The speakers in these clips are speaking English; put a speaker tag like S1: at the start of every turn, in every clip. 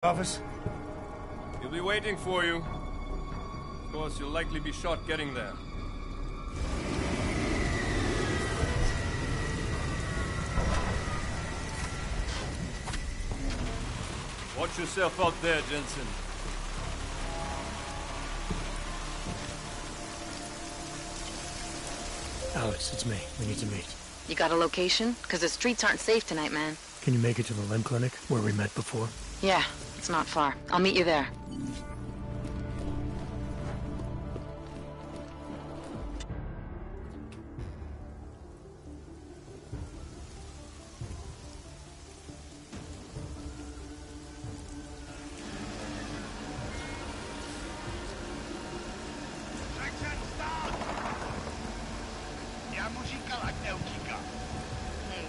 S1: Office?
S2: He'll be waiting for you. Of course, you'll likely be shot getting there. Watch yourself out there, Jensen.
S1: Alex, it's me. We need to meet.
S3: You got a location? Because the streets aren't safe tonight, man.
S1: Can you make it to the limb clinic, where we met before?
S3: Yeah, it's not far. I'll meet you there.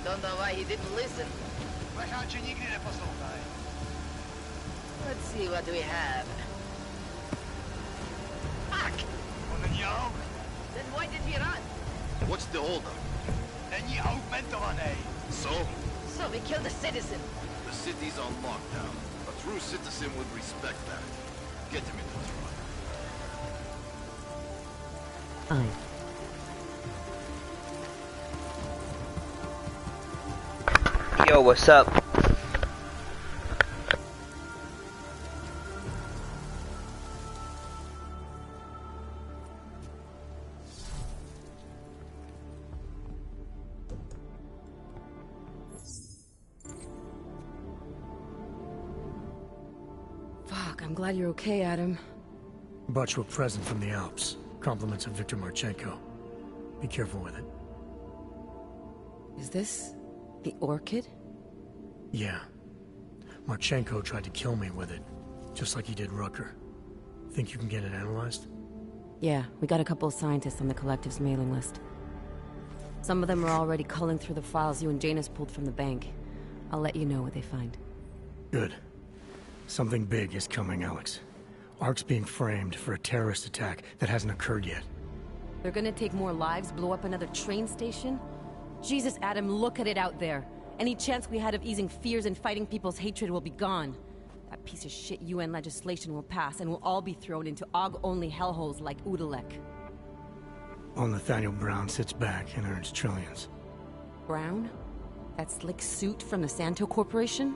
S4: Don't know why he didn't listen. Let's see what we have. Fuck! Then why did he run?
S5: What's the holdup? So
S4: we killed a citizen.
S5: the city's on lockdown. A true citizen would respect that. Get him into the truck.
S3: Fine.
S6: Yo, what's up?
S3: Fuck, I'm glad you're okay, Adam.
S1: Brought you a present from the Alps. Compliments of Victor Marchenko. Be careful with it.
S3: Is this the orchid?
S1: Yeah. Marchenko tried to kill me with it, just like he did Rucker. Think you can get it analyzed?
S3: Yeah, we got a couple of scientists on the collective's mailing list. Some of them are already culling through the files you and Janus pulled from the bank. I'll let you know what they find.
S1: Good. Something big is coming, Alex. Ark's being framed for a terrorist attack that hasn't occurred yet.
S3: They're gonna take more lives, blow up another train station? Jesus, Adam, look at it out there. Any chance we had of easing fears and fighting people's hatred will be gone. That piece of shit UN legislation will pass, and we'll all be thrown into AUG-only hellholes like Udalek.
S1: While Nathaniel Brown sits back and earns trillions.
S3: Brown? That slick suit from the Santo Corporation?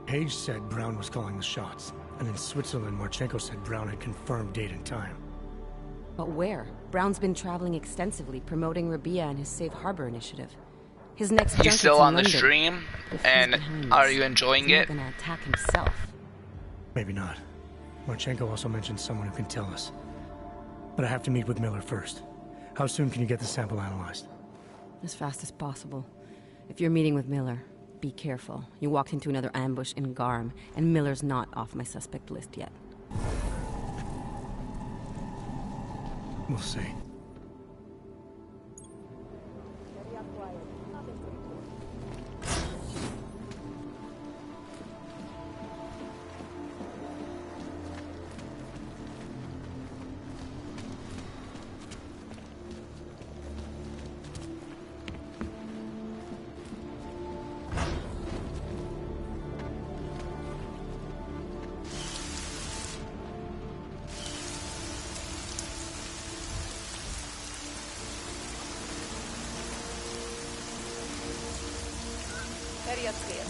S1: Page said Brown was calling the shots, and in Switzerland, Marchenko said Brown had confirmed date and time.
S3: But where? Brown's been traveling extensively, promoting Rabia and his Safe Harbor initiative. His next
S6: You
S3: junket's
S6: still
S3: in
S6: on the
S3: London.
S6: stream?
S3: If he's
S6: And
S3: behind
S6: are
S3: this,
S6: you enjoying
S3: he's
S6: it?
S3: not gonna attack himself.
S1: Maybe not. Marchenko also mentioned someone who can tell us. But I have to meet with Miller first. How soon can you get the sample analyzed?
S3: As fast as possible. If you're meeting with Miller, be careful. You walked into another ambush in Garm, and Miller's not off my suspect list yet.
S1: We'll see.
S4: Area clear.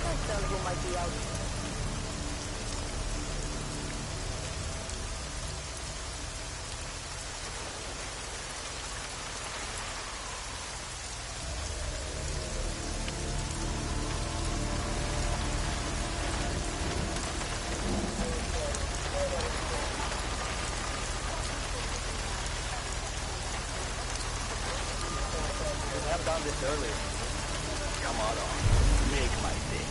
S4: Can't tell who might be out.
S5: I've done this earlier. Come on, make my day.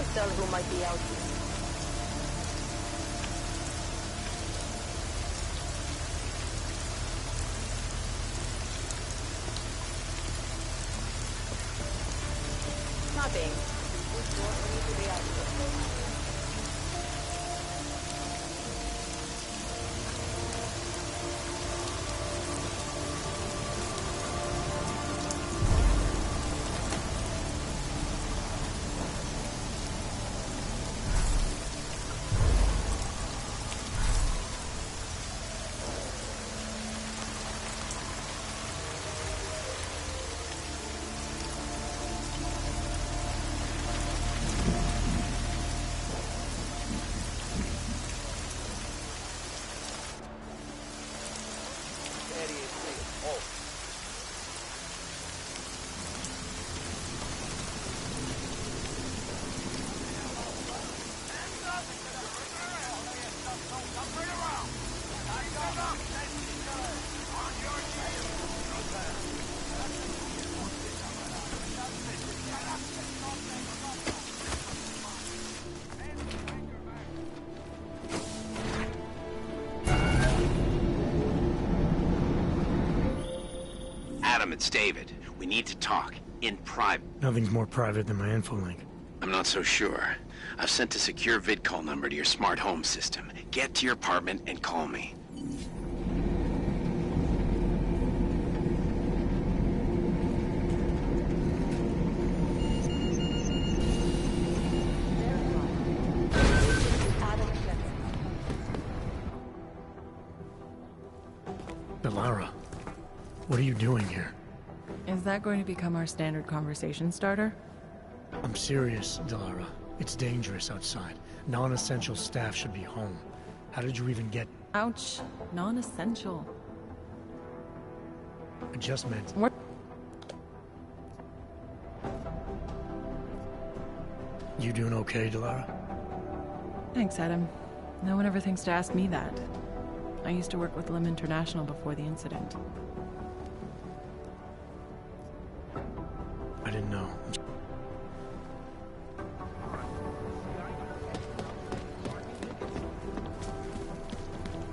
S7: always tell who might be out here. Nothing.
S8: It's David. We need to talk. In private.
S1: Nothing's more private than my infolink.
S8: I'm not so sure. I've sent a secure vid-call number to your smart home system. Get to your apartment and call me.
S1: Delara, what are you doing here?
S9: Is that going to become our standard conversation starter?
S1: I'm serious, Delara. It's dangerous outside. Non-essential staff should be home. How did you even get...
S9: Ouch. Non-essential.
S1: I just meant...
S9: What?
S1: You doing okay, Delara?
S9: Thanks, Adam. No one ever thinks to ask me that. I used to work with Lim International before the incident.
S1: I didn't know.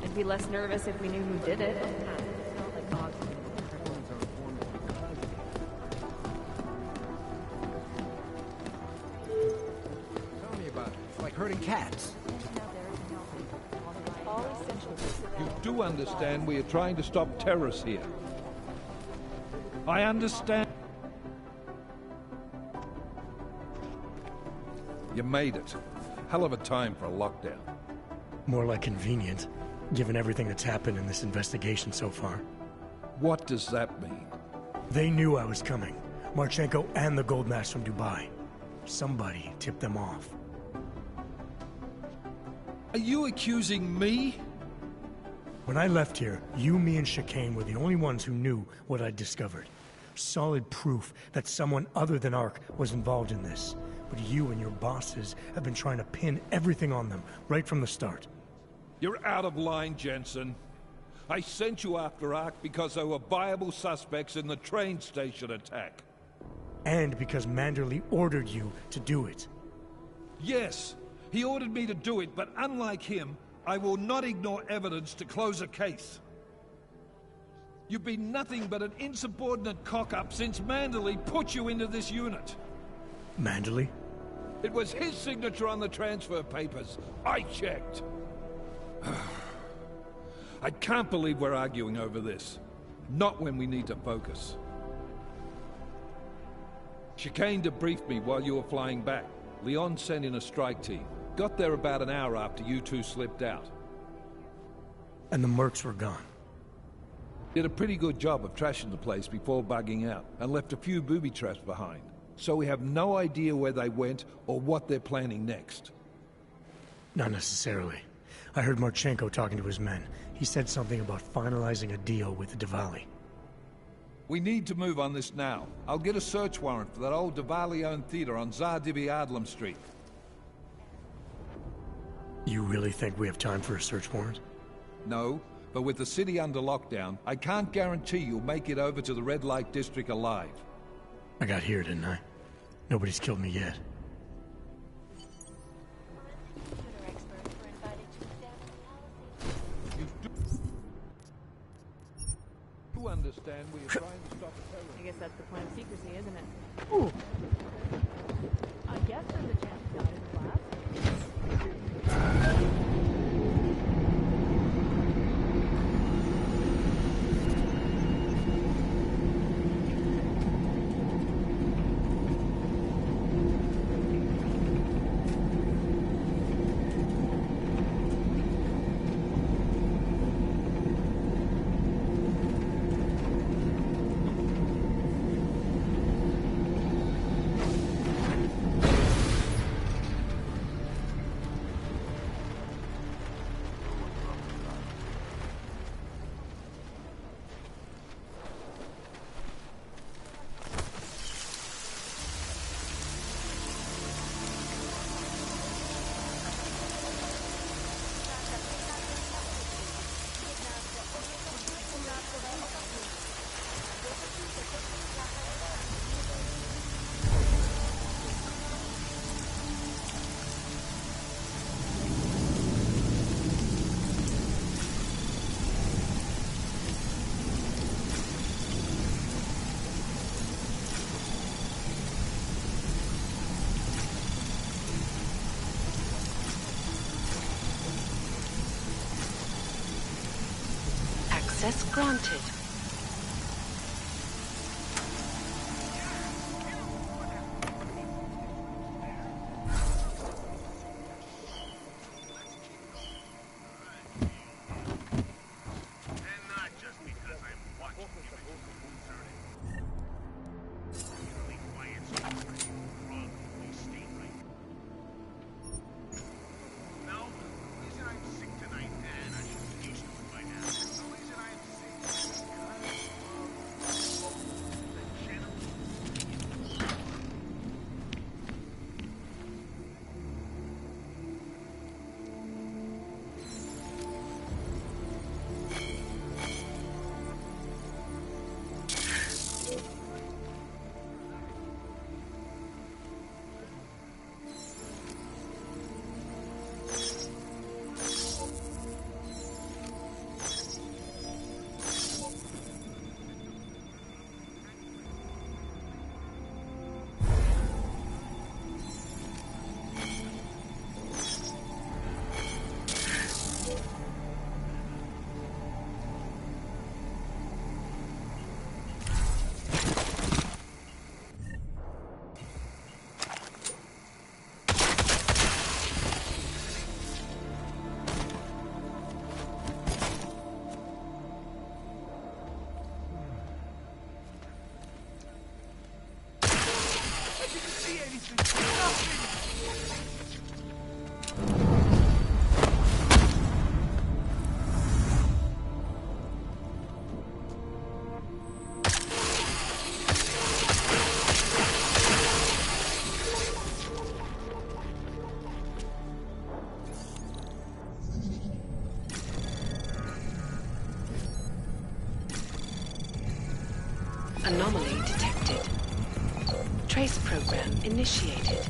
S7: I'd be less nervous if we knew who did it.
S10: Tell me about it. It's like herding cats.
S11: You do understand we are trying to stop terrorists here. I understand. You made it. Hell of a time for a lockdown.
S1: More like convenient, given everything that's happened in this investigation so far.
S11: What does that mean?
S1: They knew I was coming. Marchenko and the gold mask from Dubai. Somebody tipped them off.
S11: Are you accusing me?
S1: When I left here, you, me, and Chicane were the only ones who knew what I'd discovered. Solid proof that someone other than Ark was involved in this. But you and your bosses have been trying to pin everything on them, right from the start.
S11: You're out of line, Jensen. I sent you after Ark because there were viable suspects in the train station attack.
S1: And because Manderley ordered you to do it.
S11: Yes, he ordered me to do it, but unlike him, I will not ignore evidence to close a case. You've been nothing but an insubordinate cock-up since Manderley put you into this unit.
S1: Manderley?
S11: It was his signature on the transfer papers. I checked. I can't believe we're arguing over this. Not when we need to focus. Chicane debriefed me while you were flying back. Leon sent in a strike team. Got there about an hour after you two slipped out.
S1: And the mercs were gone.
S11: Did a pretty good job of trashing the place before bugging out, and left a few booby traps behind. So we have no idea where they went or what they're planning next.
S1: Not necessarily. I heard Marchenko talking to his men. He said something about finalizing a deal with the Diwali.
S11: We need to move on this now. I'll get a search warrant for that old Diwali-owned theater on Zardibi Adlam Street.
S1: You really think we have time for a search warrant?
S11: No, but with the city under lockdown, I can't guarantee you'll make it over to the Red Light District alive.
S1: I got here, didn't I? Nobody's killed me yet.
S11: understand we are trying to stop a terrorist.
S7: I guess that's the point of secrecy, isn't it?
S9: Ooh.
S7: I guess there's a chance he died in the lab.
S12: Access granted. Anomaly detected. Trace program initiated.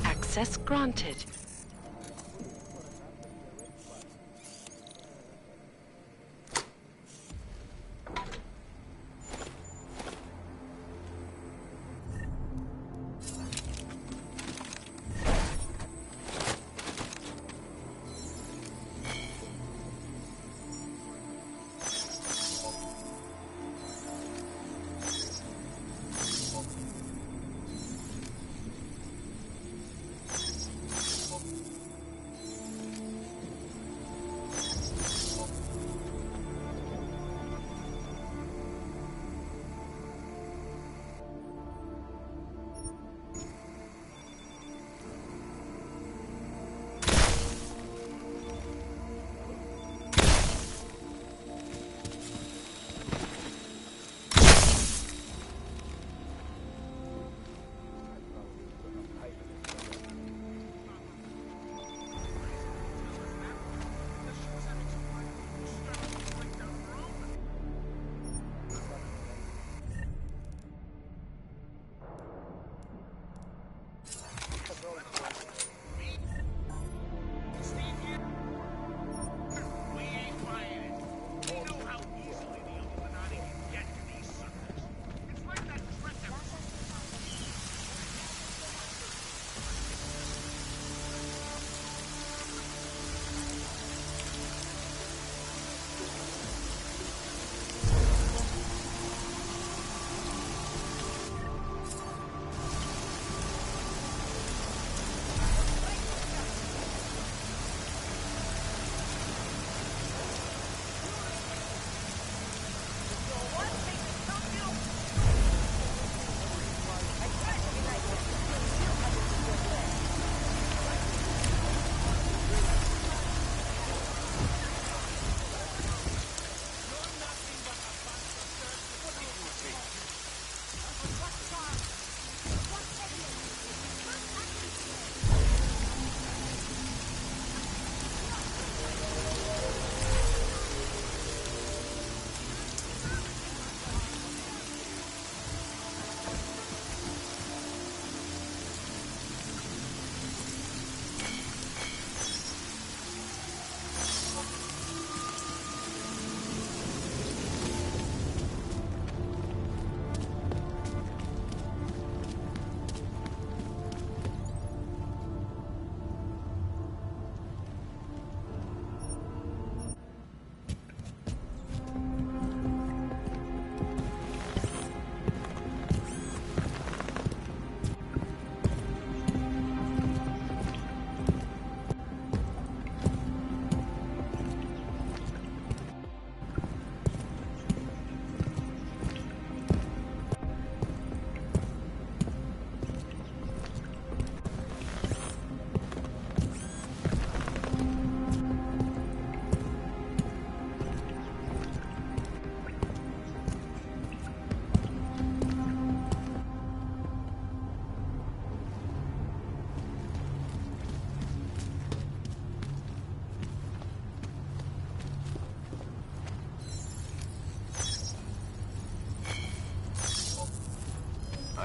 S12: Access granted.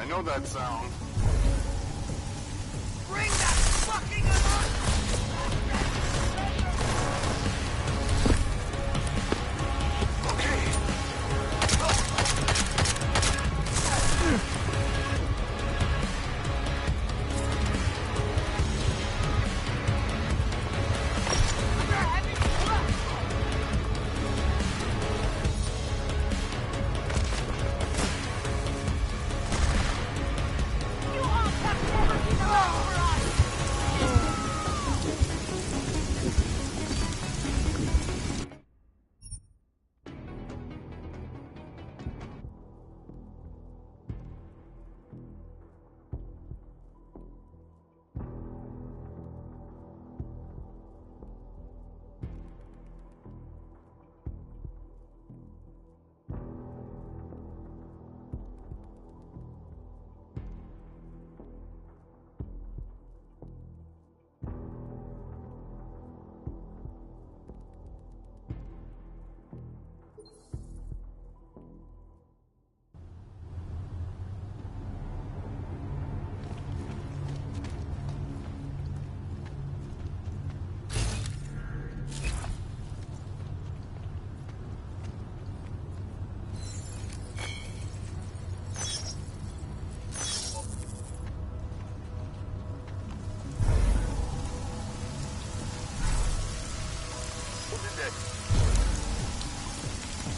S5: know that sound.
S4: Bring that fucking alarm!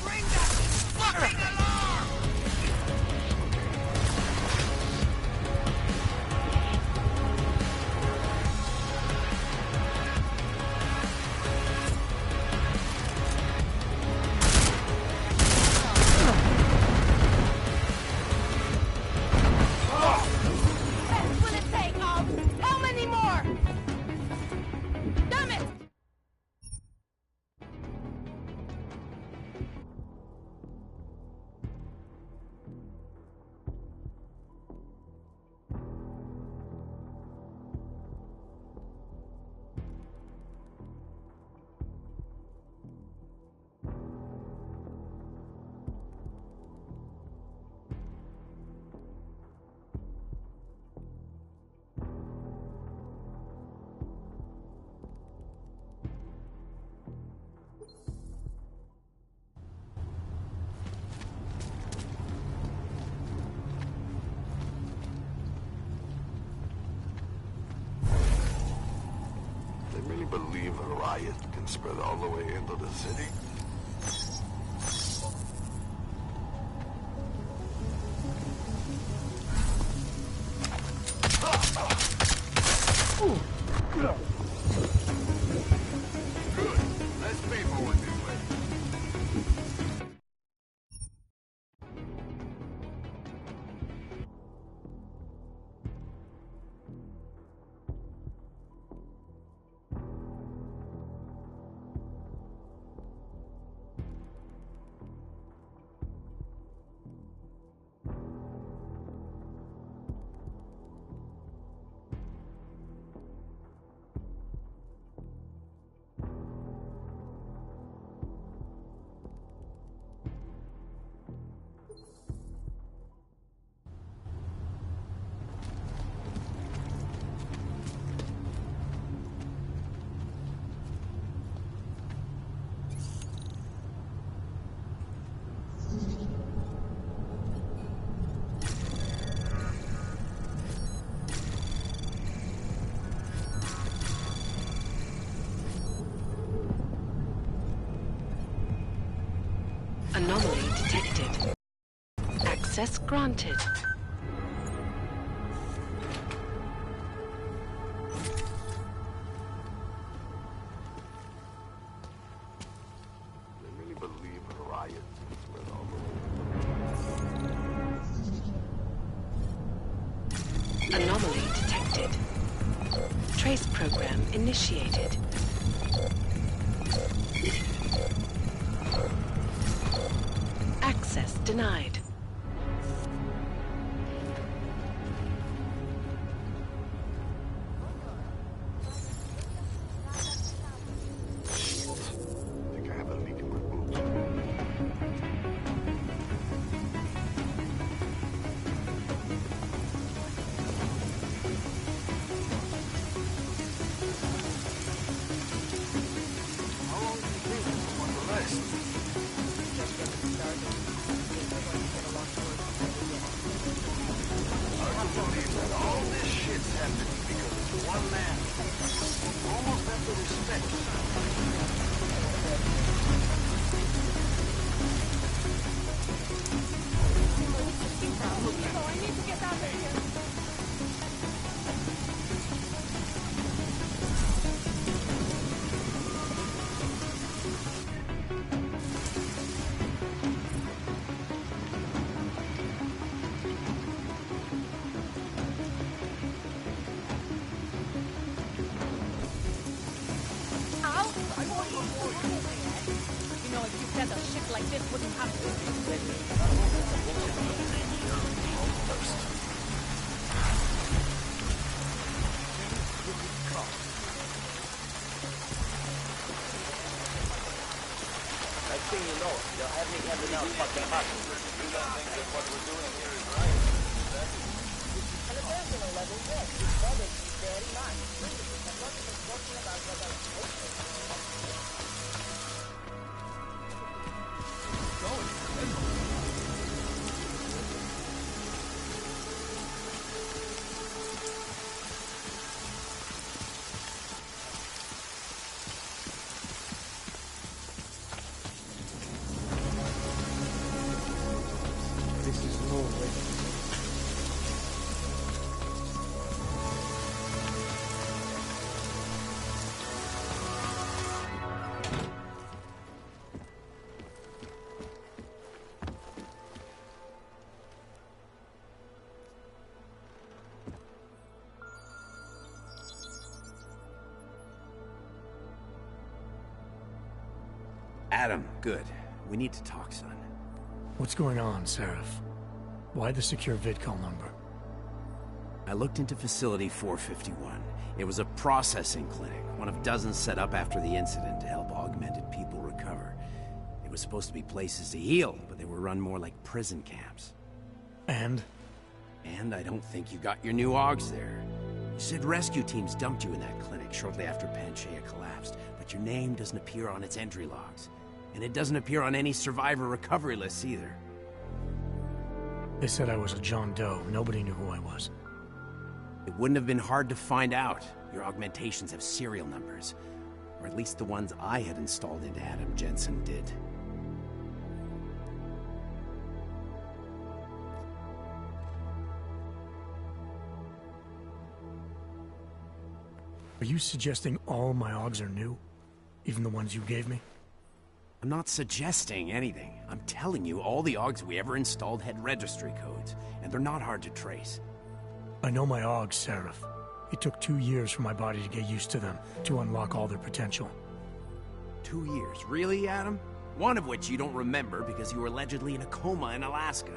S4: Bring that fucking alarm! What will it take, how many more? Damn it!
S5: They really believe a riot can spread all the way into the city? Good. Less paperwork this way.
S12: Anomaly detected. Access granted.
S5: They really believe a riot can spread all the way.
S12: Anomaly detected. Trace program initiated. Access denied.
S5: Think I have a leak in my boot. to believe that all this shit's happening because of one man. You almost have to respect
S4: I need to get out of here. You know, if you said a shit like this wouldn't happen. Next thing you know, they'll have me handing out fucking hostages. You don't think that what we're doing here is right? On a personal level, yes, it bothers me very much. I'm not even talking about what I
S1: This is no way.
S8: Adam, good. We need to talk, son.
S1: What's going on, Seraph? Why the secure vidcall number?
S8: I looked into Facility 451. It was a processing clinic, one of dozens set up after the incident to help augmented people recover. It was supposed to be places to heal, but they were run more like prison camps.
S1: And?
S8: And I don't think you got your new AUGs there. You said rescue teams dumped you in that clinic shortly after Panchaea collapsed, but your name doesn't appear on its entry logs. And it doesn't appear on any survivor recovery lists either.
S1: They said I was a John Doe. Nobody knew who I was.
S8: It wouldn't have been hard to find out. Your augmentations have serial numbers. Or at least the ones I had installed into Adam Jensen did.
S1: Are you suggesting all my AUGs are new? Even the ones you gave me?
S8: I'm not suggesting anything. I'm telling you, all the AUGs we ever installed had registry codes, and they're not hard to trace.
S1: I know my AUGs, Seraph. It took 2 years for my body to get used to them, to unlock all their potential.
S8: 2 years? Really, Adam? One of which you don't remember because you were allegedly in a coma in Alaska.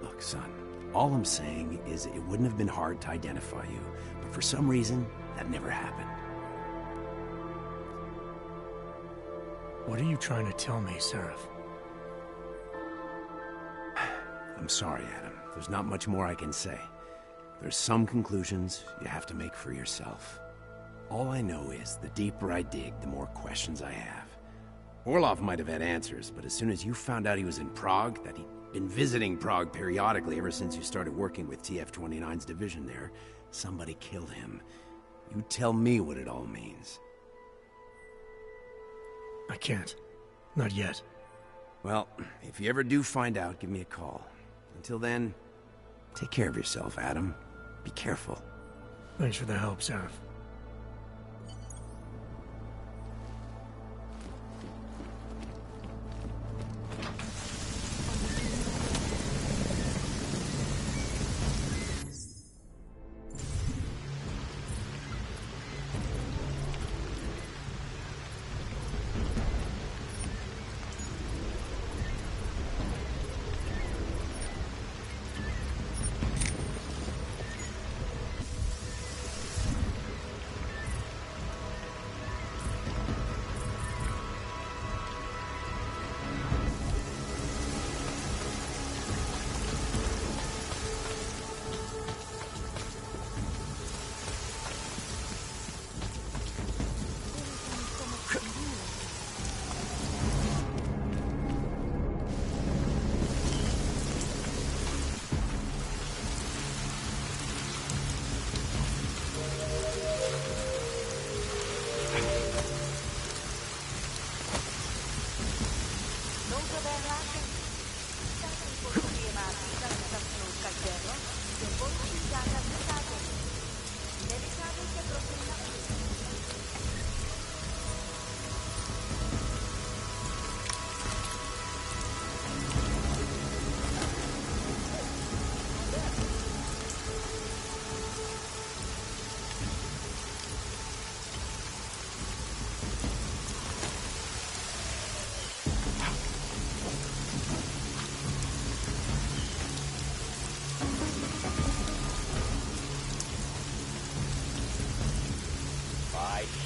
S8: Look, son, all I'm saying is it wouldn't have been hard to identify you, but for some reason, that never happened.
S1: What are you trying to tell me, Seraph?
S8: I'm sorry, Adam. There's not much more I can say. There's some conclusions you have to make for yourself. All I know is, the deeper I dig, the more questions I have. Orlov might have had answers, but as soon as you found out he was in Prague, that he'd been visiting Prague periodically ever since you started working with TF-29's division there, somebody killed him. You tell me what it all means.
S1: I can't. Not yet.
S8: Well, if you ever do find out, give me a call. Until then, take care of yourself, Adam. Be careful.
S1: Thanks for the help, Seraph.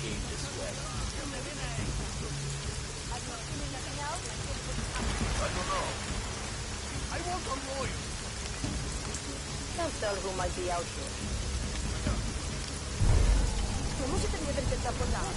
S4: came this way.
S5: I don't know. I want a lawyer.
S4: Can't tell who might be out here. Musíte mě držet za pořád.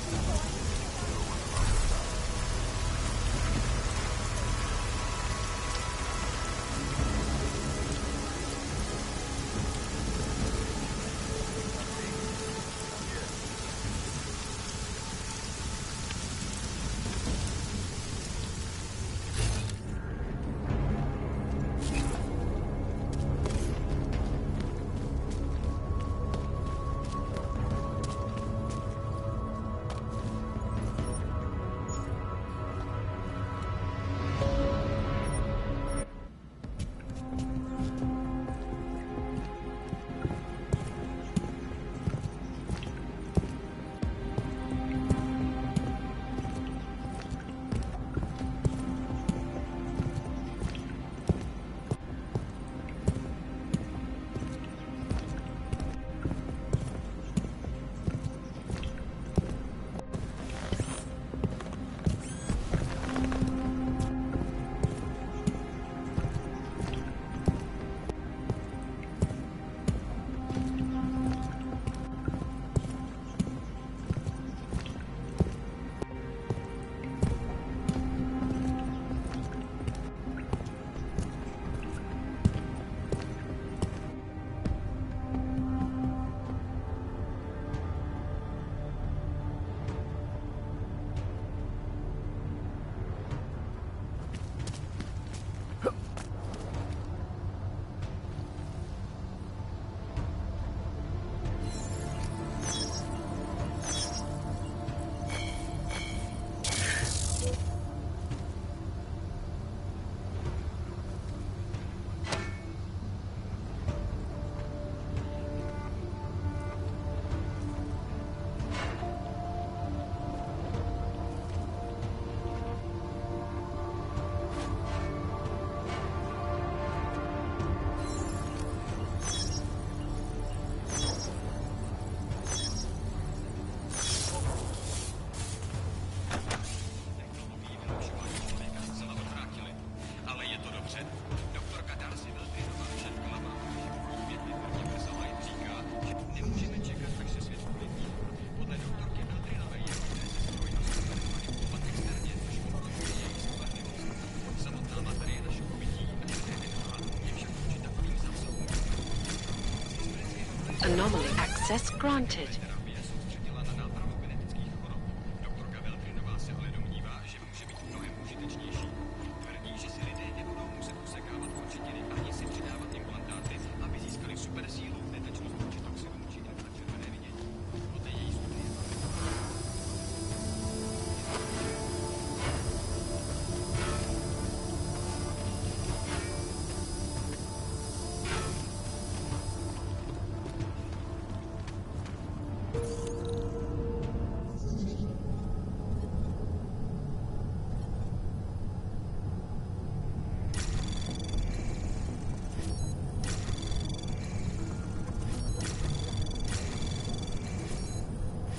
S12: Anomaly access granted.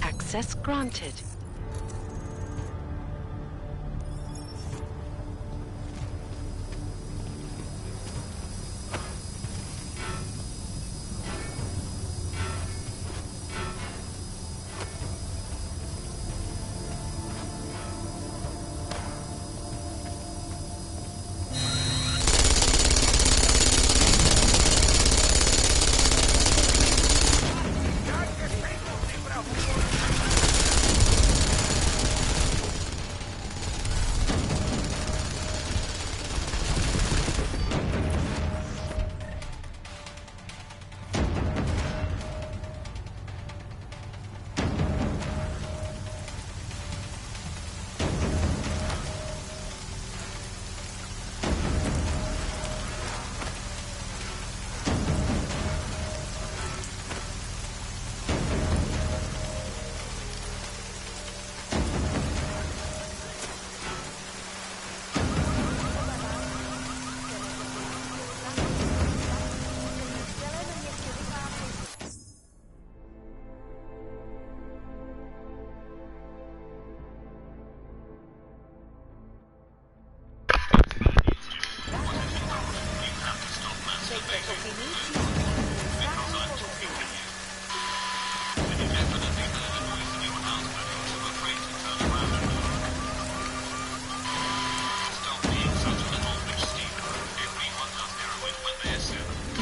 S12: Access granted.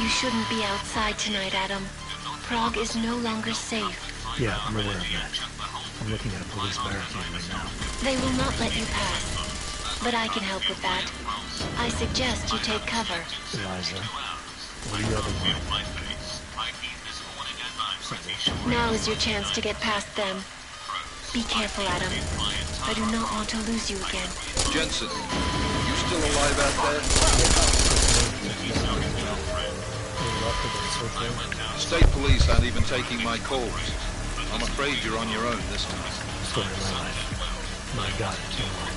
S12: You shouldn't be outside tonight, Adam. Prague is no longer safe.
S1: Yeah, I'm aware of that. I'm looking at a police barricade right now.
S12: They will not let you pass. But I can help with that. I suggest you take cover.
S1: Eliza, what do you have in mind?
S12: Now is your chance to get past them. Be careful, Adam. I do not want to lose you again.
S11: Jensen, you still alive out there? State police aren't even taking my calls. I'm afraid you're on your own this time.
S1: Story of my life. My God, don't worry.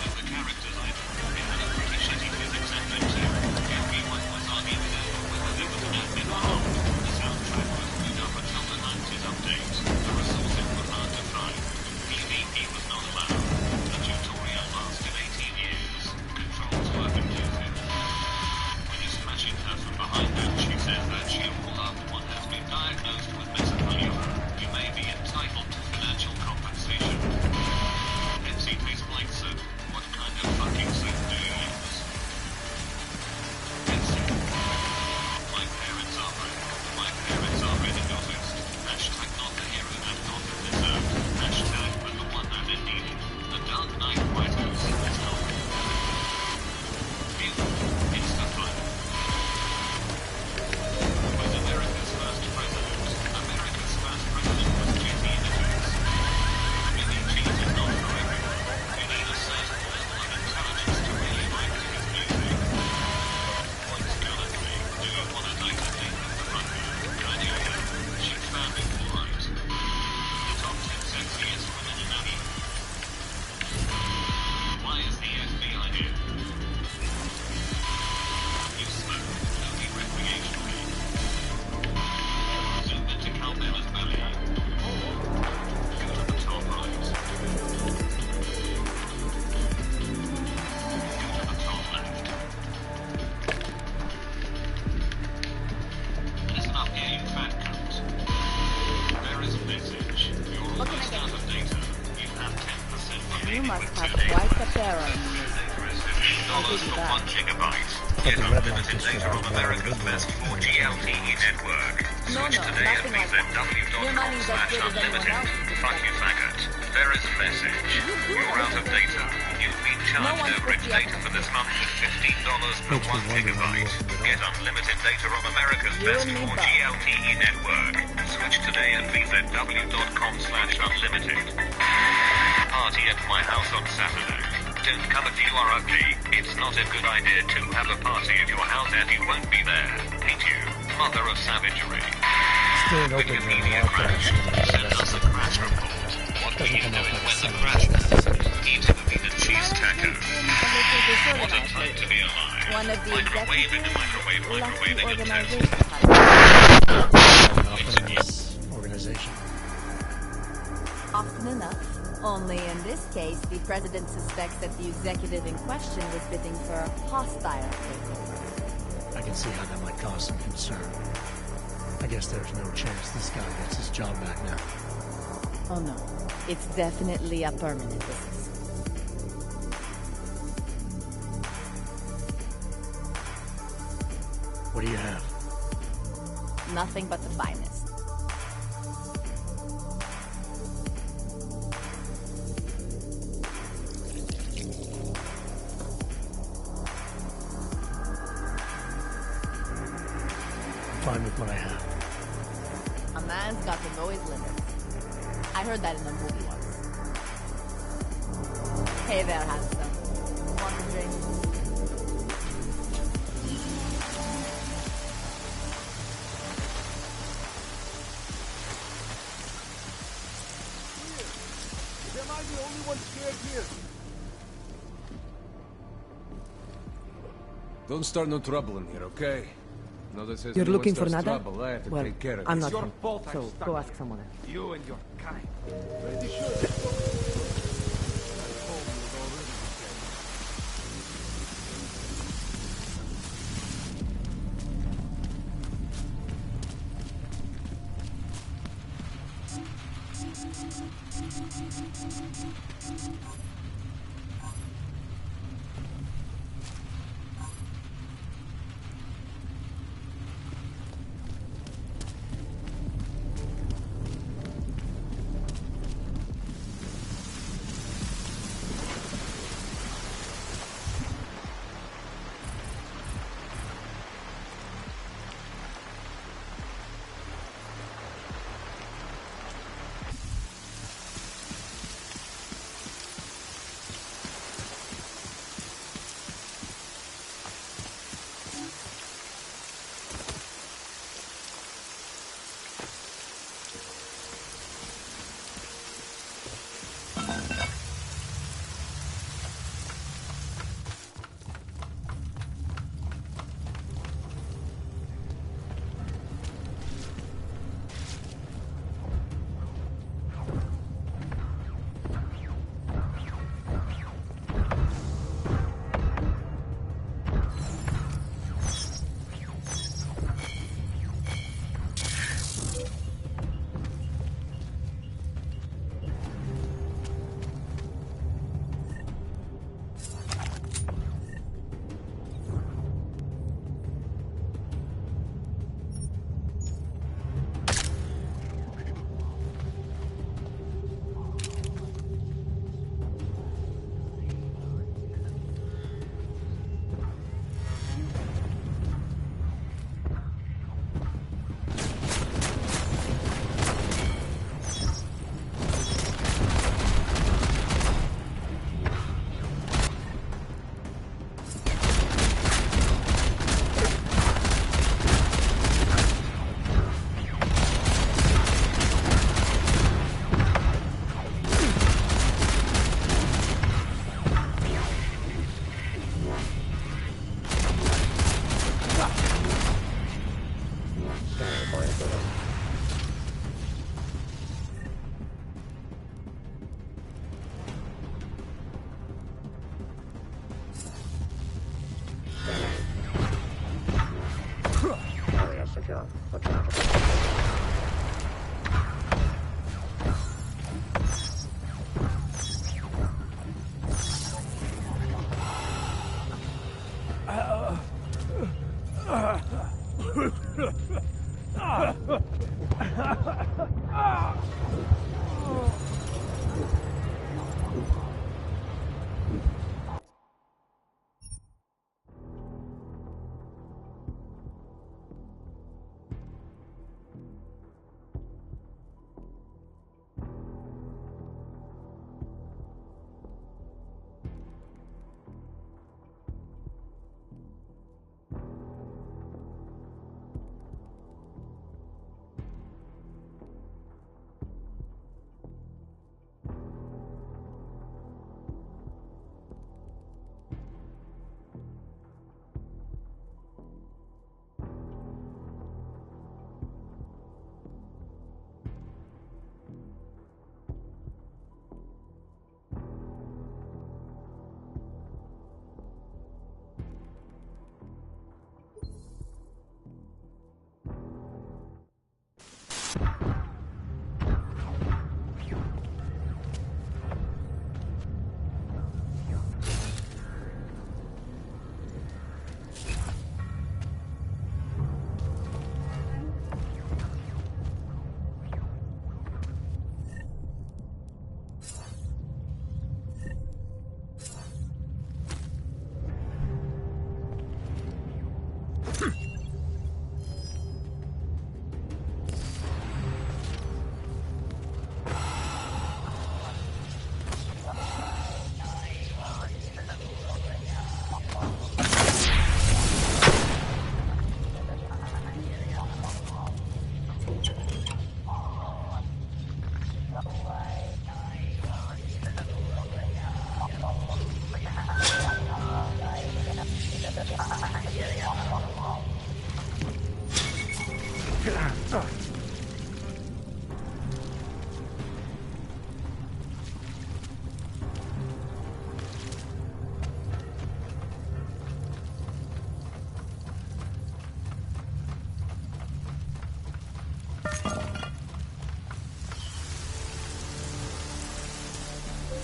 S4: You must have quite a pair on you. I'll give you that.
S13: Get unlimited data on America's best 4G LTE network. Switch today at vz.com/unlimited. Fuck you, faggot. There is a message. You're out of data. You've been charged overage data for this month at $15 per 1 gigabyte. Get unlimited data on America's best 4G LTE network. Switch today at vz.com/unlimited. Party at my house on Saturday. Don't come if you are ugly. It's not a good idea to have a party at your house and you won't be there. Hate you, mother of savagery.
S1: Still an open
S13: Wikipedia crash. Send us a crash report. What were you doing when the crash happened? Eating a vegan cheese taco. What a time to be alive.
S4: One of the
S13: Microwaving a microwave, microwaving a toast.
S1: Organization.
S4: Often enough. Only in this case, the president suspects that the executive in question was bidding for hostile takeover.
S1: I can see how that might cause some concern. I guess there's no chance this guy gets his job back now.
S4: Oh no, it's definitely a permanent business.
S1: What do you have?
S4: Nothing but the finest.
S1: Fine with what I have.
S4: A man's got to know his limits. I heard that in a movie once. Hey there, handsome. Want a drink?
S10: Am I the only one scared here? Don't start no trouble in here, okay?
S14: You're looking for Nada?
S10: Trouble, I have to
S14: Well,
S10: take care of
S14: I'm
S10: it.
S14: not
S10: It's your
S14: him,
S10: fault I'm
S14: so
S10: stuck
S14: go
S10: here.
S14: ask someone else.
S10: You and your kind. Pretty sure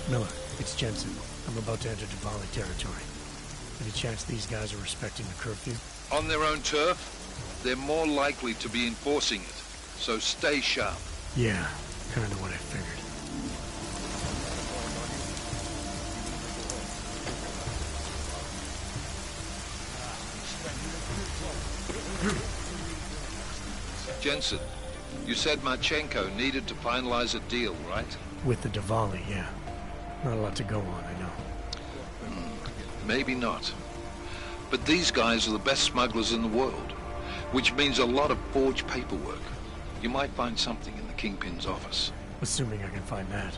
S1: Miller, it's Jensen. I'm about to enter Diwali territory. Any chance these guys are respecting the curfew?
S11: On their own turf, they're more likely to be enforcing it. So stay sharp.
S1: Yeah, kind of what I figured.
S11: Jensen, you said Marchenko needed to finalize a deal, right?
S1: With the Diwali, yeah. Not a lot to go on, I know.
S11: Maybe not. But these guys are the best smugglers in the world, which means a lot of forged paperwork. You might find something in the Kingpin's office.
S1: Assuming I can find that.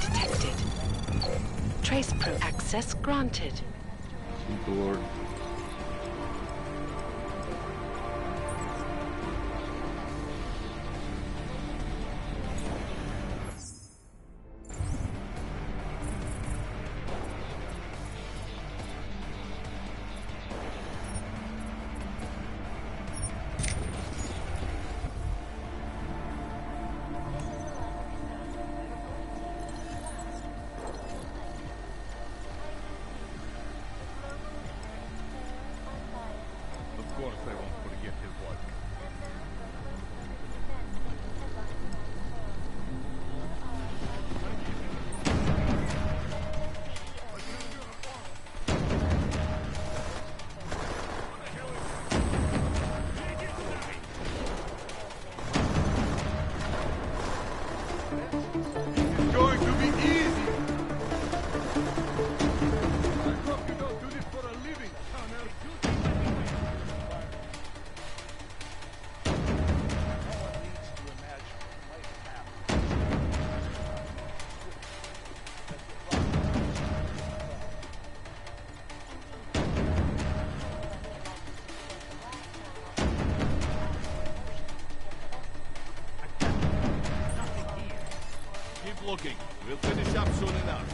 S15: detected. Trace pro access granted.
S2: Lord.
S10: Of course I won't forget his work.
S5: It's going to be easy.
S10: I hope you don't do this for a living, Connor.
S5: Keep looking. We'll finish up soon enough.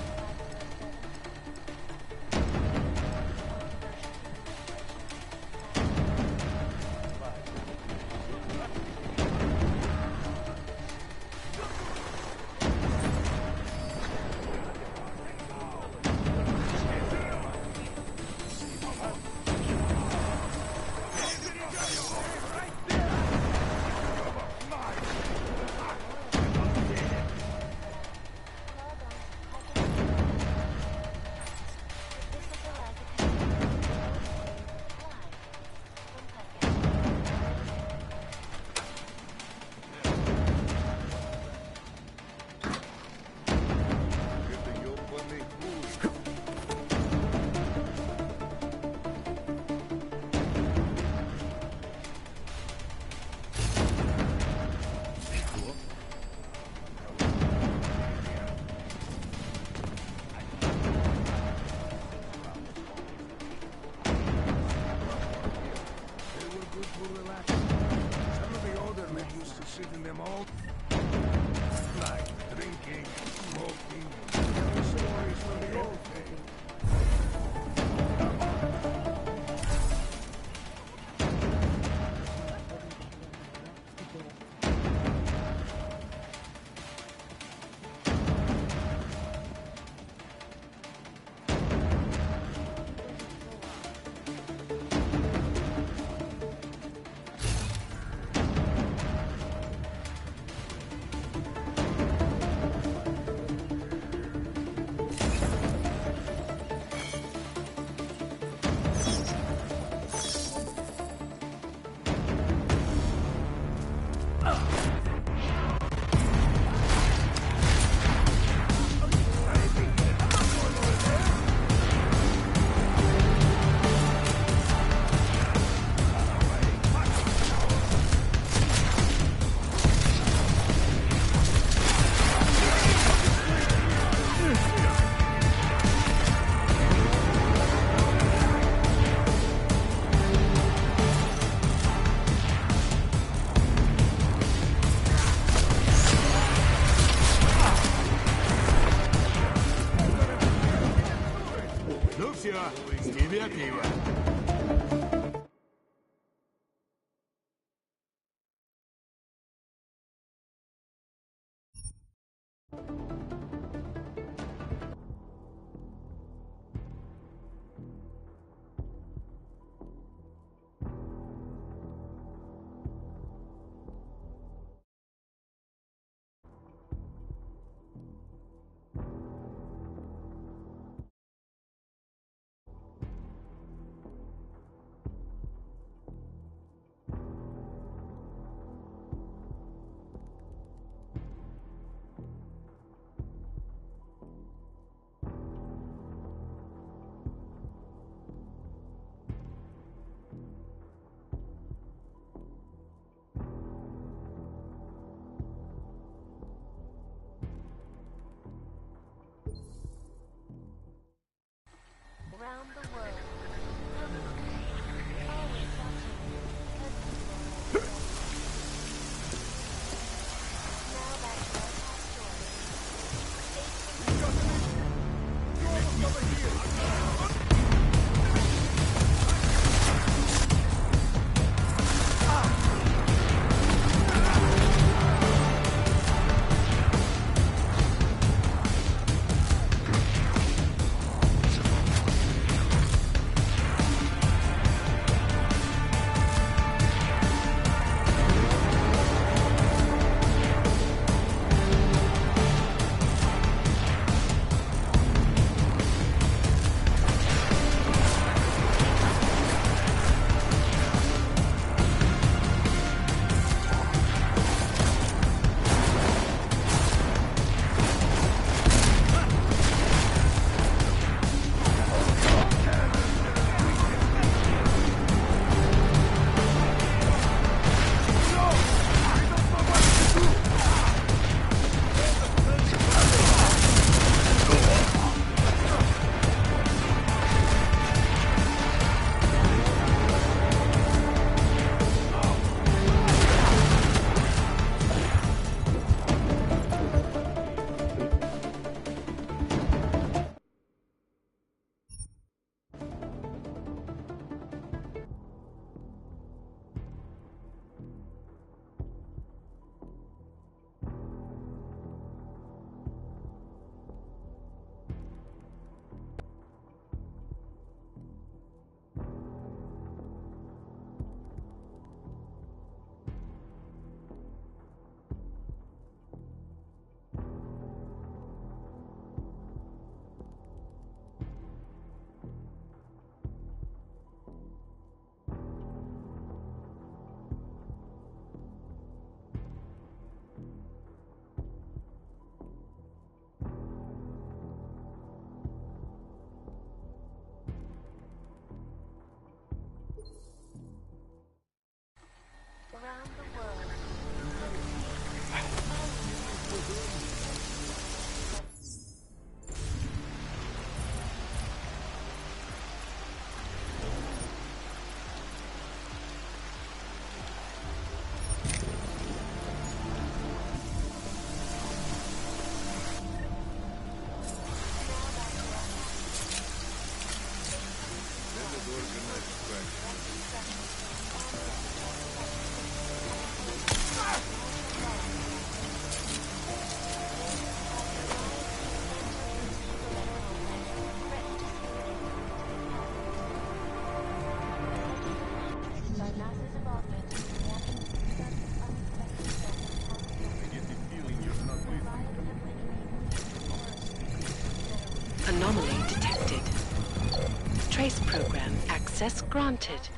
S15: Access granted.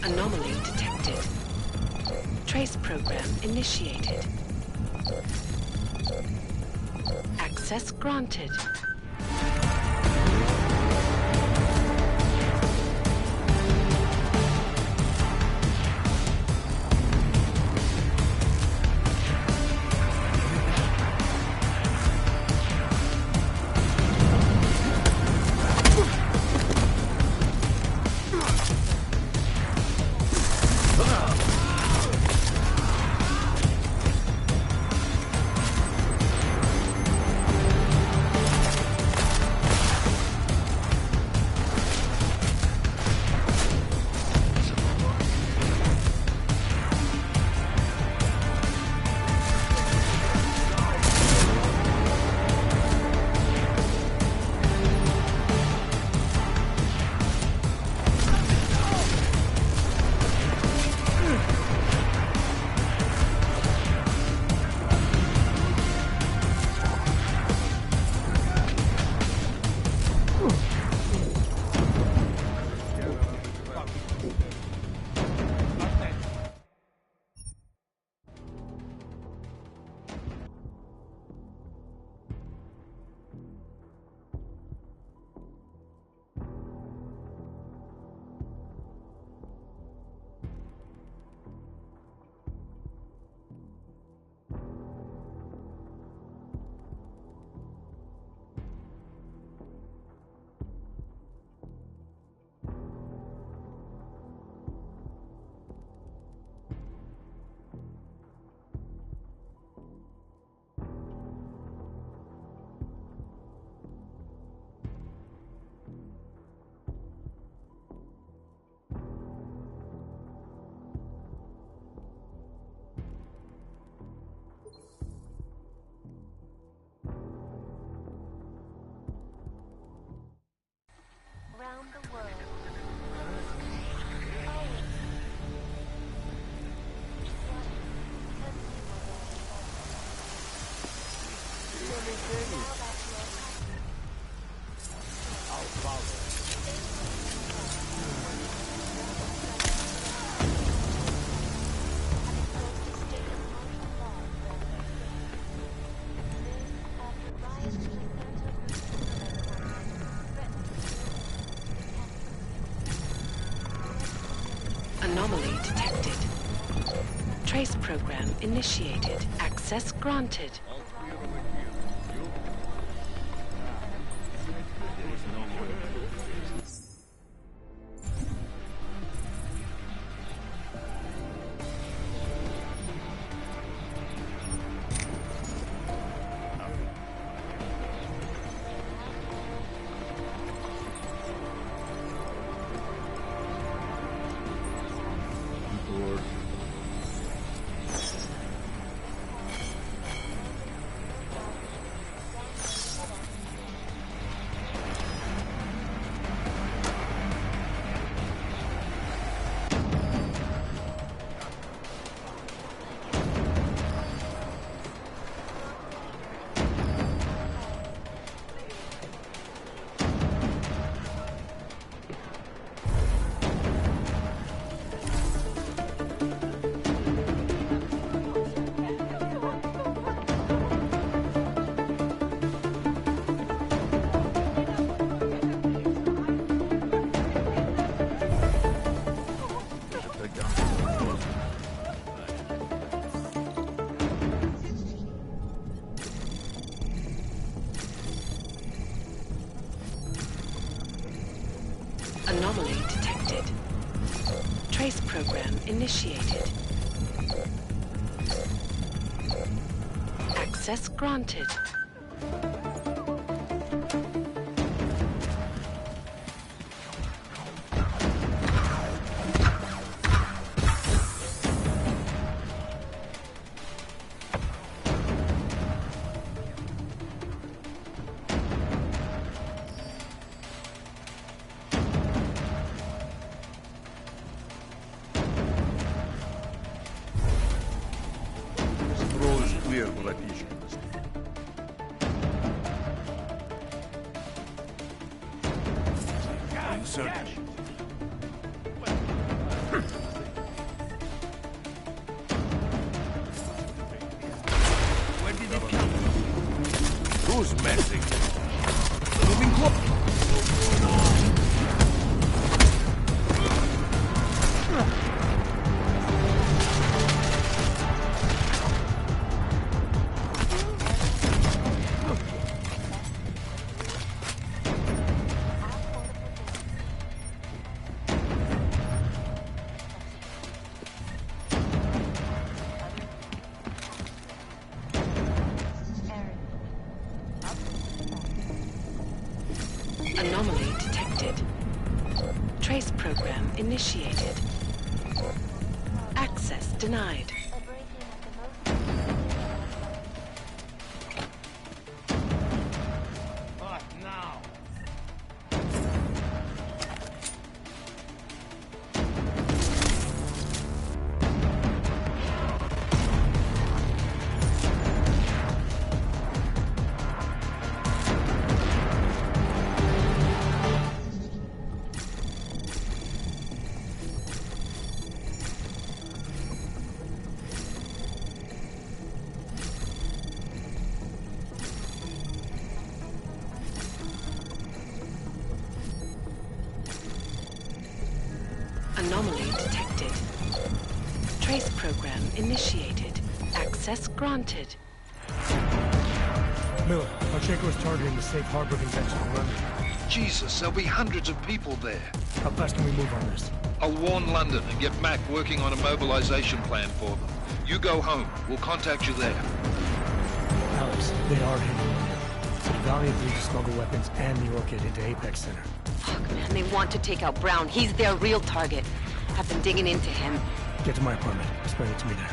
S15: Anomaly detected. Trace program initiated. Access granted. Anomaly detected. Trace program initiated. Access granted. Anomaly detected. Trace program initiated. Access granted.
S11: Who's messing? Moving close.
S15: Anomaly detected. Trace program initiated. Access denied.
S11: What now?
S15: Anomaly detected. Trace program initiated. Access granted.
S1: Miller, Pacheco is targeting the safe harbor convention in London.
S11: Jesus, there'll be hundreds of people there.
S1: How fast can we move on this?
S11: I'll warn London and get Mac working on a mobilization plan for them. You go home. We'll contact you there.
S1: Alex, they are hitting London. They valiantly smuggle weapons and the Orchid into Apex Center.
S3: Fuck, man, they want to take out Brown. He's their real target. I've been digging into him.
S1: Get to my apartment. Explain it to me there.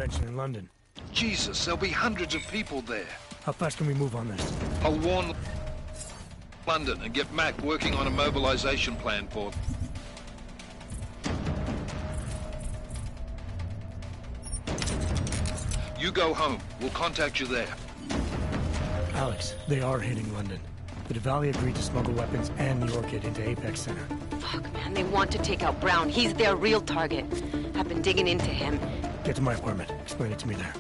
S1: convention in London.
S11: Jesus, there'll be hundreds of people there.
S1: How fast can we move on this?
S11: I'll warn London and get Mac working on a mobilization plan for them. You go home. We'll contact you there.
S1: Alex, they are hitting London. The Valley agreed to smuggle weapons and the Orchid into Apex Center.
S3: Fuck, man, they want to take out Brown. He's their real target. I've been digging into him.
S1: Get to my apartment. Explain it to me there.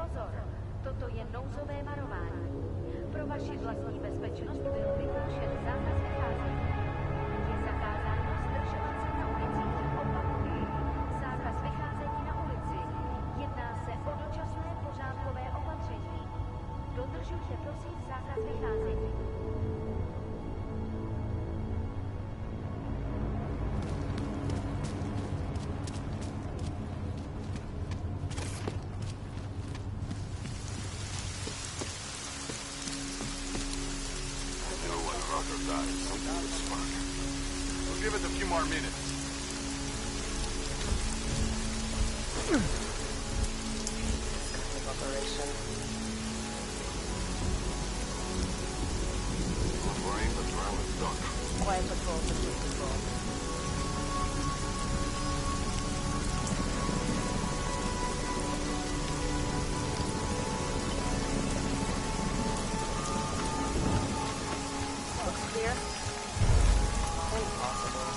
S16: Pozor, toto je nouzové varování. Pro vaši vlastní bezpečnost byl vyhlášen zákaz vycházení. Je zakázáno zdržovat se na ulicích. Opakuji, zákaz vycházení na ulici. Jedná se o dočasné pořádkové opatření. Dodržujte prosím zákaz vycházení.
S5: We'll give it a few more minutes.
S4: Operation.
S5: Brain, the trial is done.
S4: Quiet patrol for Chief Patrol. Looks clear. Impossible.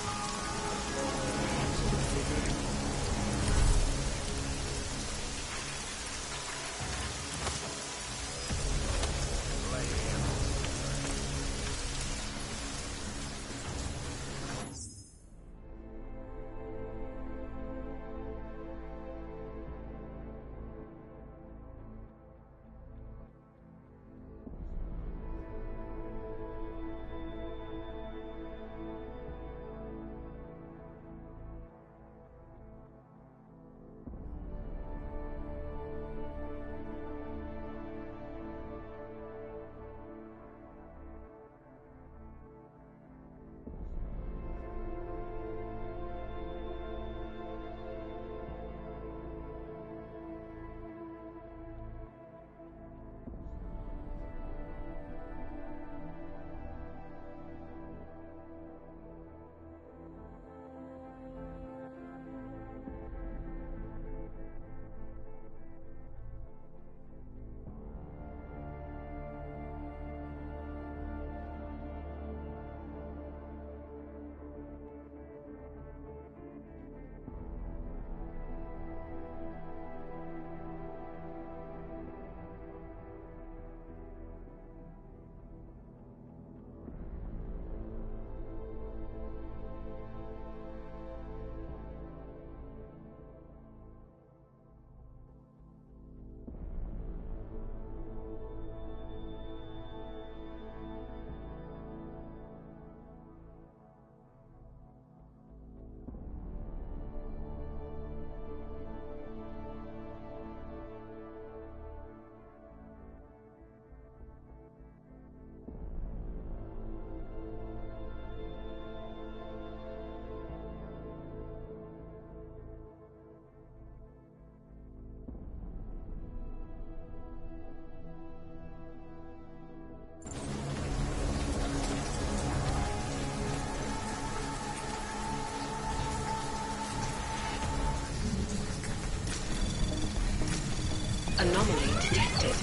S15: Anomaly detected.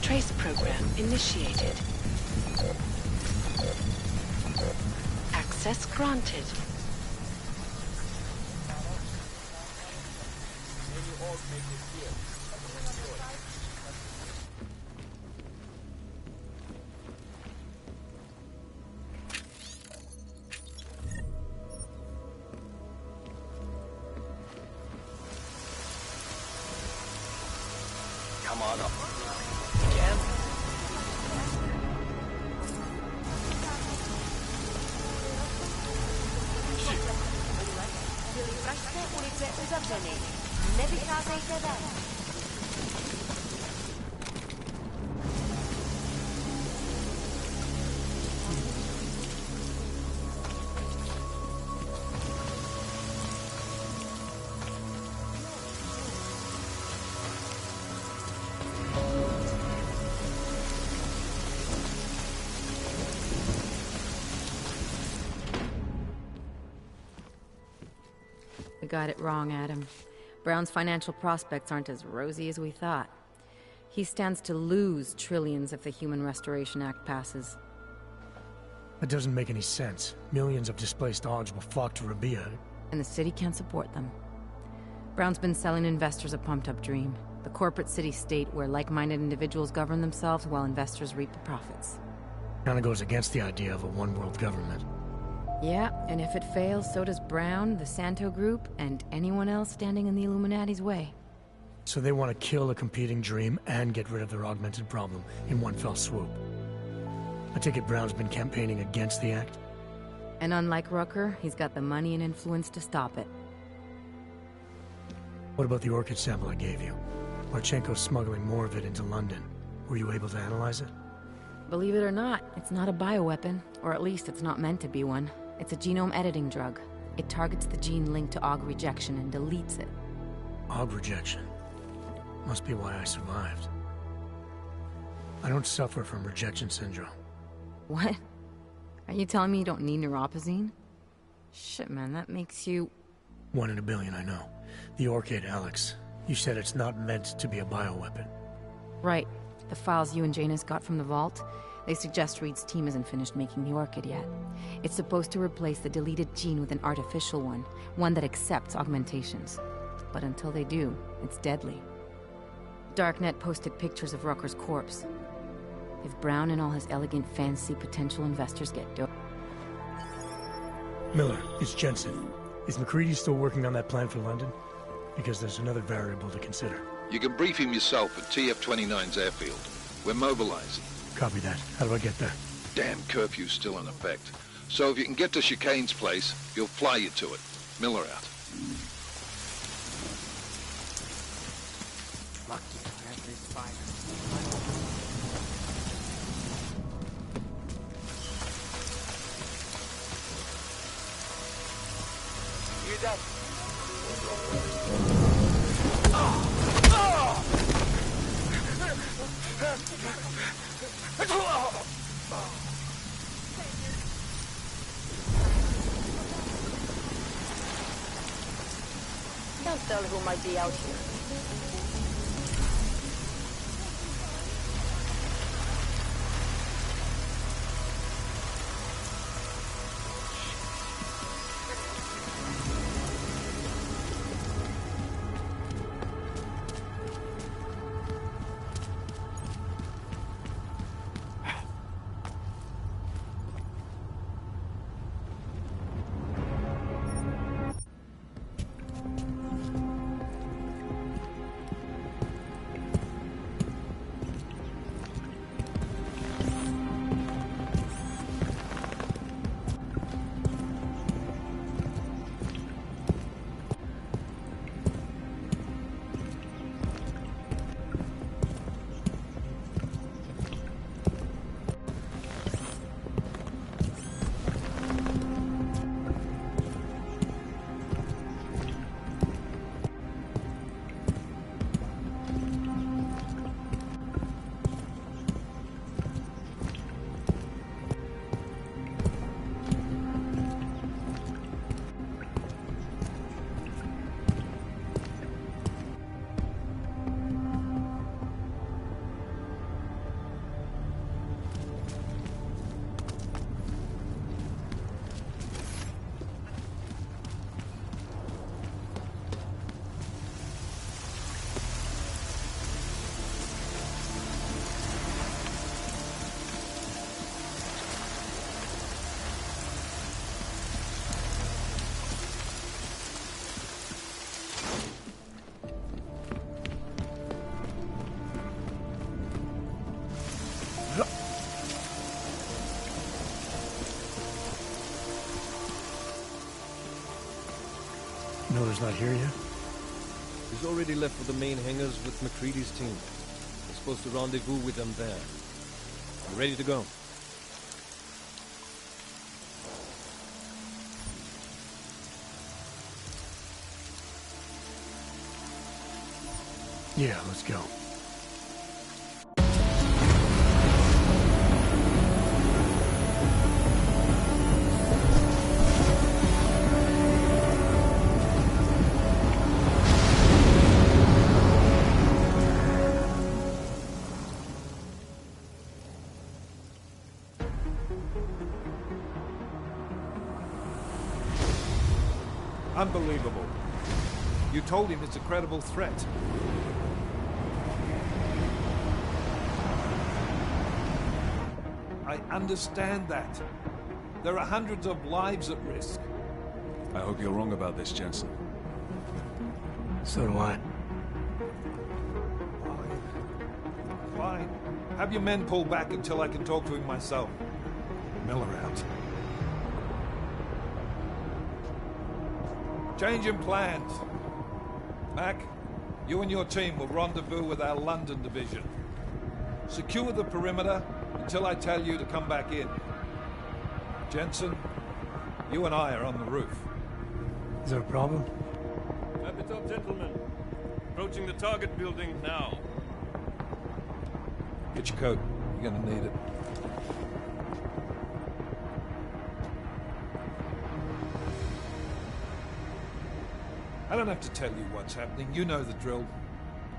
S15: Trace program initiated. Access granted.
S4: Come on up. Again?
S16: Byly pražské ulice uzavřeny. Nevycházejte ven.
S3: We got it wrong, Adam. Brown's financial prospects aren't as rosy as we thought. He stands to lose trillions if the Human Restoration Act passes.
S1: That doesn't make any sense. Millions of displaced Augs will flock to Rabia.
S3: And the city can't support them. Brown's been selling investors a pumped-up dream. The corporate city-state where like-minded individuals govern themselves while investors reap the profits.
S1: Kinda goes against the idea of a one-world government.
S3: Yeah, and if it fails, so does Brown, the Santo Group, and anyone else standing in the Illuminati's way.
S1: So they want to kill a competing dream and get rid of their augmented problem in one fell swoop. I take it Brown's been campaigning against the act?
S3: And unlike Rucker, he's got the money and influence to stop it.
S1: What about the orchid sample I gave you? Marchenko's smuggling more of it into London. Were you able to analyze it?
S3: Believe it or not, it's not a bioweapon, or at least it's not meant to be one. It's a genome editing drug. It targets the gene linked to AUG rejection and deletes it.
S1: AUG rejection? Must be why I survived. I don't suffer from rejection syndrome.
S3: What? Are you telling me you don't need neuropozyne? Shit, man, that makes you...
S1: 1 in a billion, I know. The orchid, Alex. You said it's not meant to be a bioweapon.
S3: Right. The files you and Janus got from the vault, they suggest Reed's team isn't finished making the orchid yet. It's supposed to replace the deleted gene with an artificial one that accepts augmentations. But until they do, it's deadly. Darknet posted pictures of Rucker's corpse. If Brown and all his elegant fancy potential investors get dope...
S1: Miller, it's Jensen. Is McCready still working on that plan for London? Because there's another variable to consider.
S17: You can brief him yourself at TF-29's airfield. We're mobilizing.
S1: Copy that. How do I get there?
S17: Damn curfew's still in effect. So if you can get to Chicane's place, he'll fly you to it. Miller out.
S4: Can't tell who might be out here.
S1: Miller's not here yet?
S2: He's already left for the main hangars with McCready's team. We're supposed to rendezvous with them there. You ready to go?
S1: Yeah, let's go.
S11: Unbelievable. You told him it's a credible threat. I understand that. There are hundreds of lives at risk.
S18: I hope you're wrong about this, Jensen.
S1: So do I.
S11: Fine. Have your men pull back until I can talk to him myself. Miller out. Changing plans. Mac, you and your team will rendezvous with our London division. Secure the perimeter until I tell you to come back in. Jensen, you and I are on the roof.
S1: Is there a problem?
S2: Wrap it up, gentlemen. Approaching the target building now.
S11: Get your coat. You're gonna need it. I don't have to tell you what's happening. You know the drill.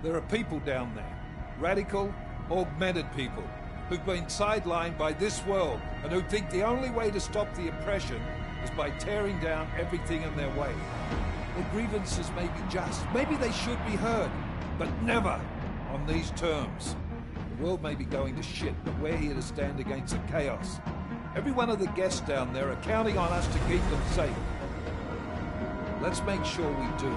S11: There are people down there. Radical, augmented people who've been sidelined by this world and who think the only way to stop the oppression is by tearing down everything in their way. Their grievances may be just. Maybe they should be heard, but never on these terms. The world may be going to shit, but we're here to stand against the chaos. Every one of the guests down there are counting on us to keep them safe. Let's make sure we do.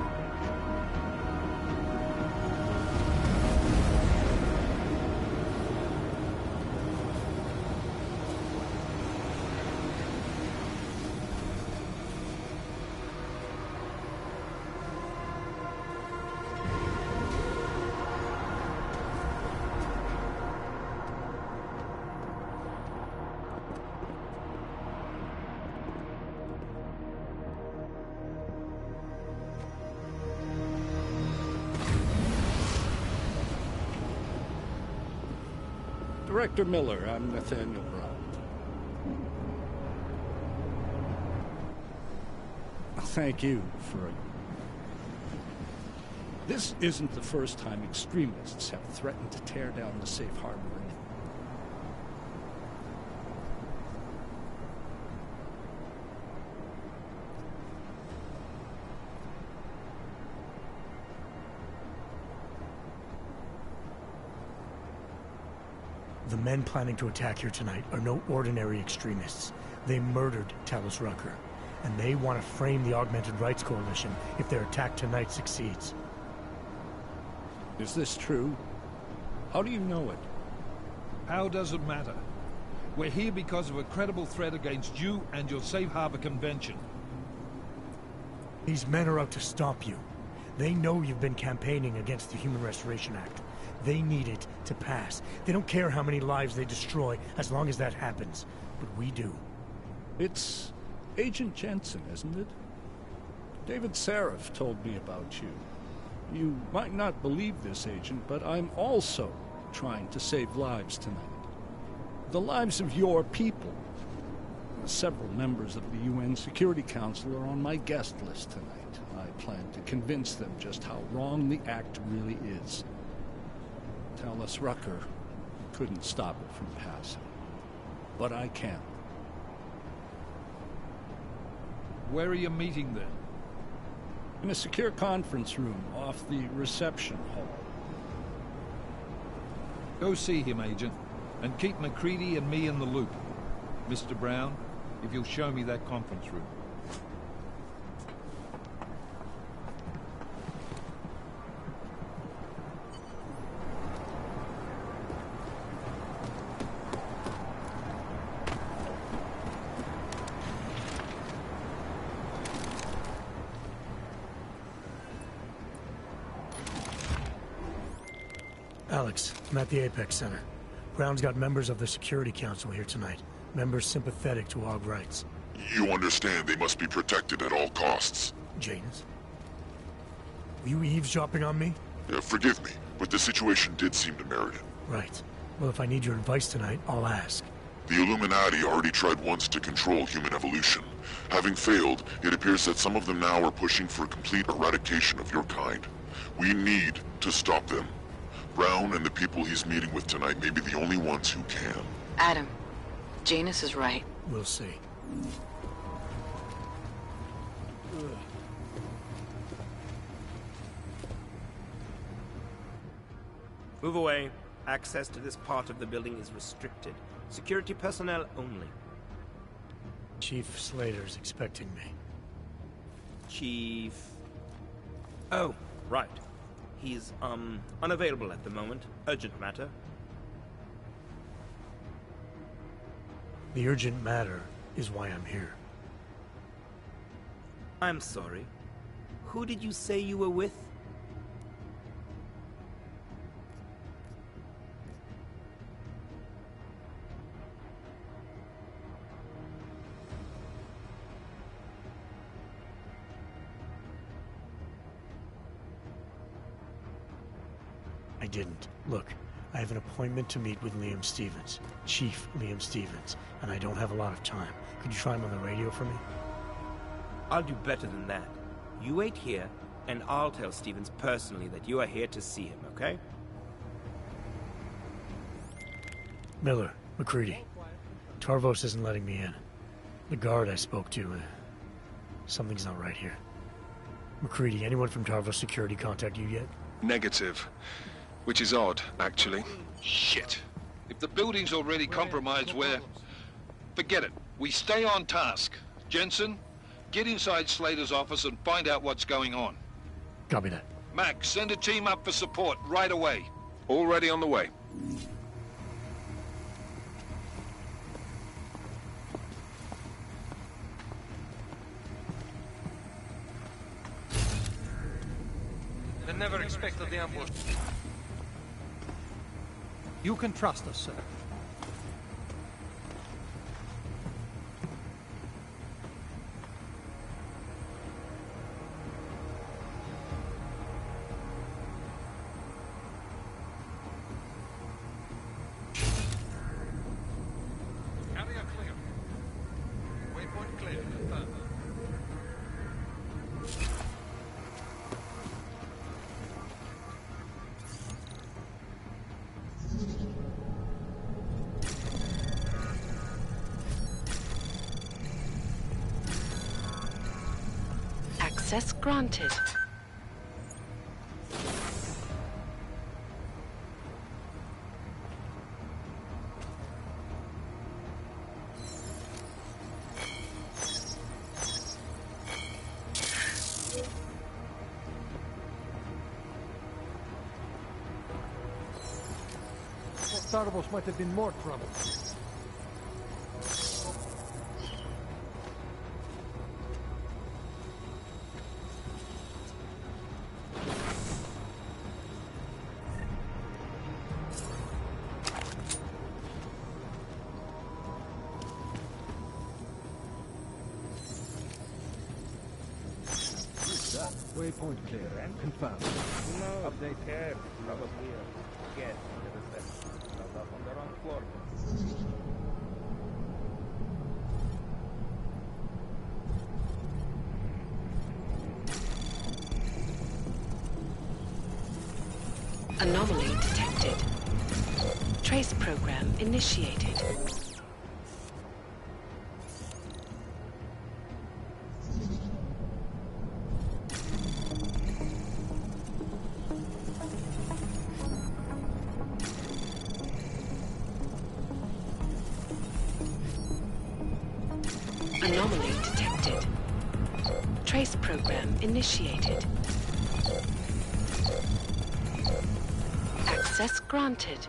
S19: Director Miller, I'm Nathaniel Brown. Thank you for... This isn't the first time extremists have threatened to tear down the safe harbor.
S1: The men planning to attack here tonight are no ordinary extremists. They murdered Talus Rucker, and they want to frame the Augmented Rights Coalition if their attack tonight succeeds.
S19: Is this true? How do you know it?
S11: How does it matter? We're here because of a credible threat against you and your Safe Harbor Convention.
S1: These men are out to stop you. They know you've been campaigning against the Human Restoration Act. They need it to pass. They don't care how many lives they destroy, as long as that happens. But we do.
S19: It's Agent Jensen, isn't it? David Seraph told me about you. You might not believe this, Agent, but I'm also trying to save lives tonight. The lives of your people. Several members of the UN Security Council are on my guest list tonight. I plan to convince them just how wrong the act really is. Talus Rucker couldn't stop it from passing. But I can.
S11: Where are you meeting then?
S19: In a secure conference room off the reception hall.
S11: Go see him, Agent, and keep McCready and me in the loop. Mr. Brown, if you'll show me that conference room.
S1: Alex, I'm at the Apex Center. Brown's got members of the Security Council here tonight. Members sympathetic to AUG rights.
S20: You understand they must be protected at all costs.
S1: Janus? Were you eavesdropping on me?
S20: Forgive me, but the situation did seem to merit it.
S1: Right. Well, if I need your advice tonight, I'll ask.
S20: The Illuminati already tried once to control human evolution. Having failed, it appears that some of them now are pushing for complete eradication of your kind. We need to stop them. Brown and the people he's meeting with tonight may be the only ones who can.
S15: Adam, Janus is right.
S1: We'll see.
S21: Move away. Access to this part of the building is restricted. Security personnel only.
S1: Chief Slater's expecting me.
S21: Chief... Oh, right. He's, unavailable at the moment. Urgent matter.
S1: The urgent matter is why I'm here.
S21: I'm sorry. Who did you say you were with?
S1: I didn't. Look, I have an appointment to meet with Liam Stevens, Chief Liam Stevens, and I don't have a lot of time. Could you try him on the radio for me?
S21: I'll do better than that. You wait here, and I'll tell Stevens personally that you are here to see him, okay?
S1: Miller, McCready. Tarvos isn't letting me in. The guard I spoke to, something's not right here. McCready, anyone from Tarvos Security contact you yet?
S17: Negative. Which is odd, actually.
S5: Shit.
S17: If the building's already compromised, forget it. We stay on task. Jensen, get inside Slater's office and find out what's going on.
S1: Copy that.
S17: Max, send a team up for support right away.
S5: Already on the way.
S11: They never expected the ambush. You can trust us, sir. Carrier clear. Waypoint clear. Confirmed.
S12: Access granted.
S10: Tarvos might have been more trouble. Waypoint clear and confirmed.
S4: No, update here. Probably get up on the wrong floor.
S12: Anomaly detected. Trace program initiated. Anomaly detected. Trace program initiated. Access granted.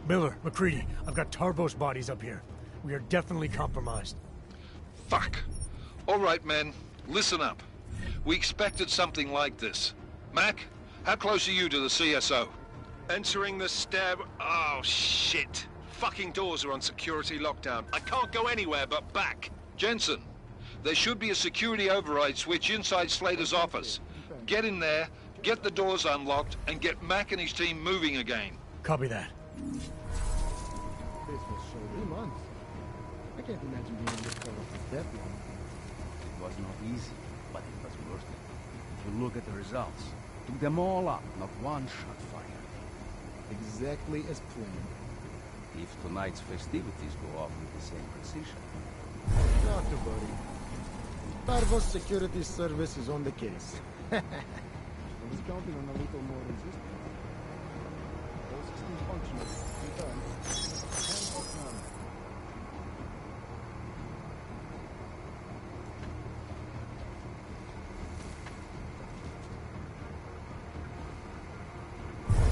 S1: Miller, McCready, I've got Tarvos bodies up here. We are definitely compromised.
S17: Fuck. All right, men. Listen up. We expected something like this. Mac, how close are you to the CSO?
S5: Entering the stair... Oh, shit. Fucking doors are on security lockdown. I can't go anywhere but back.
S17: Jensen, there should be a security override switch inside Slater's office. Get in there, get the doors unlocked, and get Mac and his team moving again.
S1: Copy that.
S10: This was so 3 months. I can't imagine being in this kind of that long.
S22: It was not easy, but it was worth it. If you look at the results, took them all up, not one shot fired.
S10: Exactly as planned.
S22: If tonight's festivities go off with the same precision.
S10: Not to worry. Tarvos Security Service is on the case. I was counting on a little more resistance. All systems functional. Confirmed. And confirmed.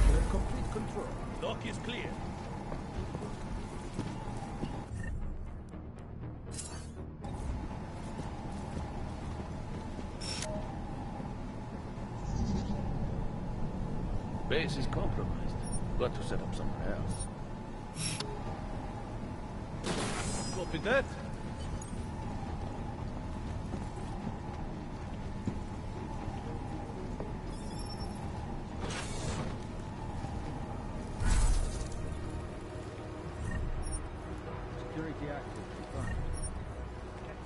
S19: We have complete control. Dock is clear. Base is compromised. Got to set up somewhere else. Copy that.
S22: Security active. Confirmed.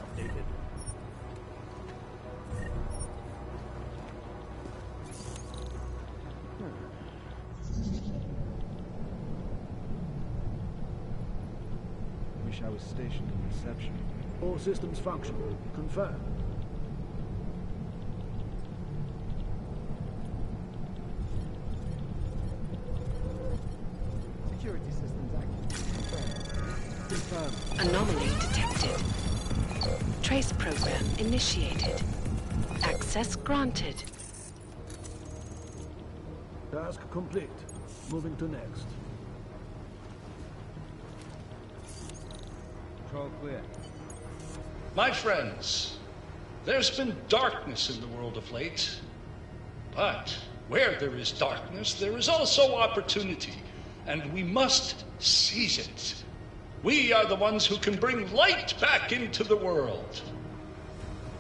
S19: Updated.
S10: Wish I was stationed in reception.
S19: All systems functional. Confirmed.
S10: Security systems active. Confirmed.
S12: Anomaly detected. Trace program initiated. Access granted.
S19: Task complete. Moving to next.
S22: Control clear.
S19: My friends, there's been darkness in the world of late. But where there is darkness, there is also opportunity. And we must seize it. We are the ones who can bring light back into the world.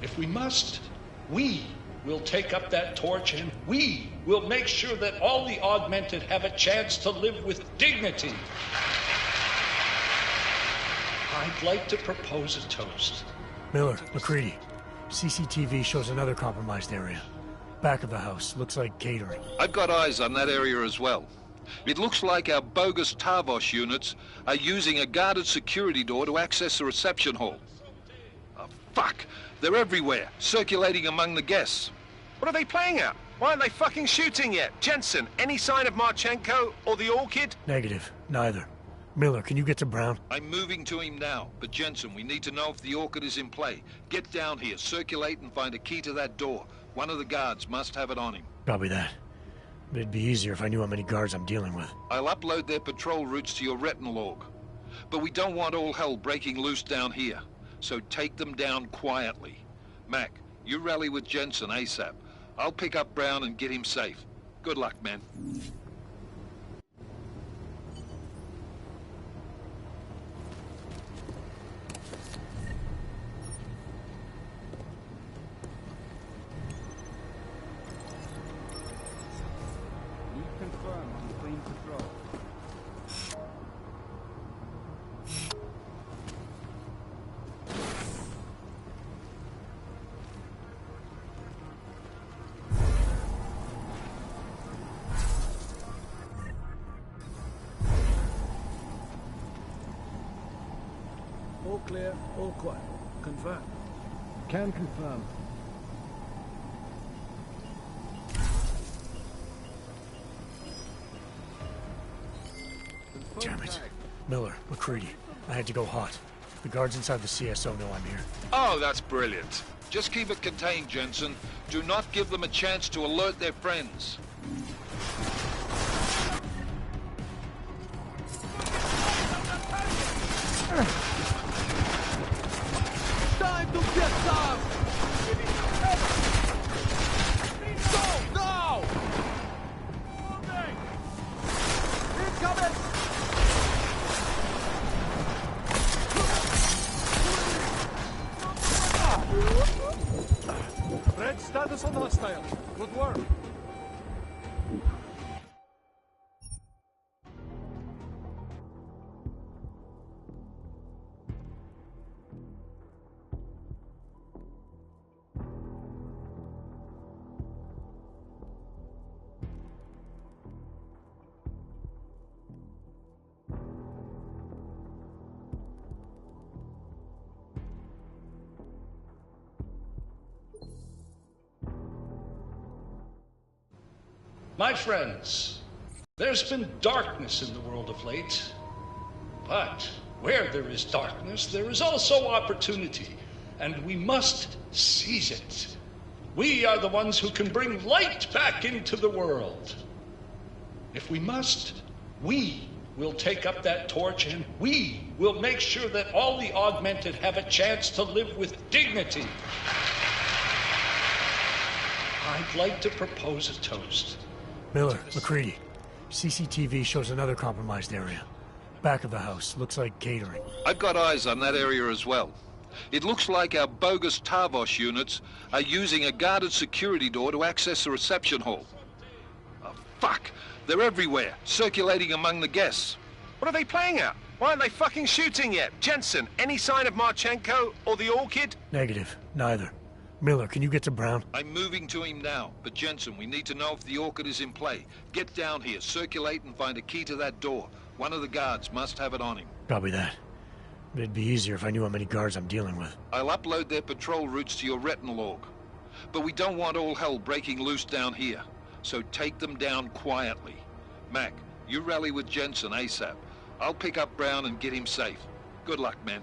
S19: If we must, we will take up that torch and we will make sure that all the augmented have a chance to live with dignity. I'd like to propose a toast.
S1: Miller, McCready. CCTV shows another compromised area. Back of the house. Looks like catering.
S17: I've got eyes on that area as well. It looks like our bogus Tarvos units are using a guarded security door to access the reception hall. Oh, fuck! They're everywhere, circulating among the guests.
S5: What are they playing at? Why aren't they fucking shooting yet? Jensen, any sign of Marchenko or the Orchid?
S1: Negative. Neither. Miller, can you get to Brown?
S17: I'm moving to him now, but Jensen, we need to know if the Orchid is in play. Get down here, circulate and find a key to that door. One of the guards must have it on him.
S1: Copy that. But it'd be easier if I knew how many guards I'm dealing with.
S17: I'll upload their patrol routes to your retinal log. But we don't want all hell breaking loose down here. So take them down quietly. Mac, you rally with Jensen ASAP. I'll pick up Brown and get him safe. Good luck, man.
S22: Need confirm on the clean patrol.
S19: All clear, all quiet. Confirm.
S10: Can confirm.
S1: Damn it. Miller, McCready. I had to go hot. The guards inside the CSO know I'm here.
S17: Oh, that's brilliant. Just keep it contained, Jensen. Do not give them a chance to alert their friends.
S11: Time to get some! Go! Now! Moving! Incoming! Red status on hostile. Good work.
S19: My friends, there's been darkness in the world of late. But where there is darkness, there is also opportunity, and we must seize it. We are the ones who can bring light back into the world. If we must, we will take up that torch, and we will make sure that all the augmented have a chance to live with dignity. I'd like to propose a toast.
S1: Miller, McCready, CCTV shows another compromised area. Back of the house, looks like catering.
S17: I've got eyes on that area as well. It looks like our bogus Tarvos units are using a guarded security door to access the reception hall. Oh, fuck! They're everywhere, circulating among the guests.
S5: What are they playing at? Why aren't they fucking shooting yet? Jensen, any sign of Marchenko or the Orchid?
S1: Negative. Neither. Miller, can you get to Brown?
S17: I'm moving to him now, but Jensen, we need to know if the Orchid is in play. Get down here, circulate and find a key to that door. One of the guards must have it on him.
S1: Copy that. But it'd be easier if I knew how many guards I'm dealing with.
S17: I'll upload their patrol routes to your retinal log. But we don't want all hell breaking loose down here. So take them down quietly. Mac, you rally with Jensen ASAP. I'll pick up Brown and get him safe. Good luck, man.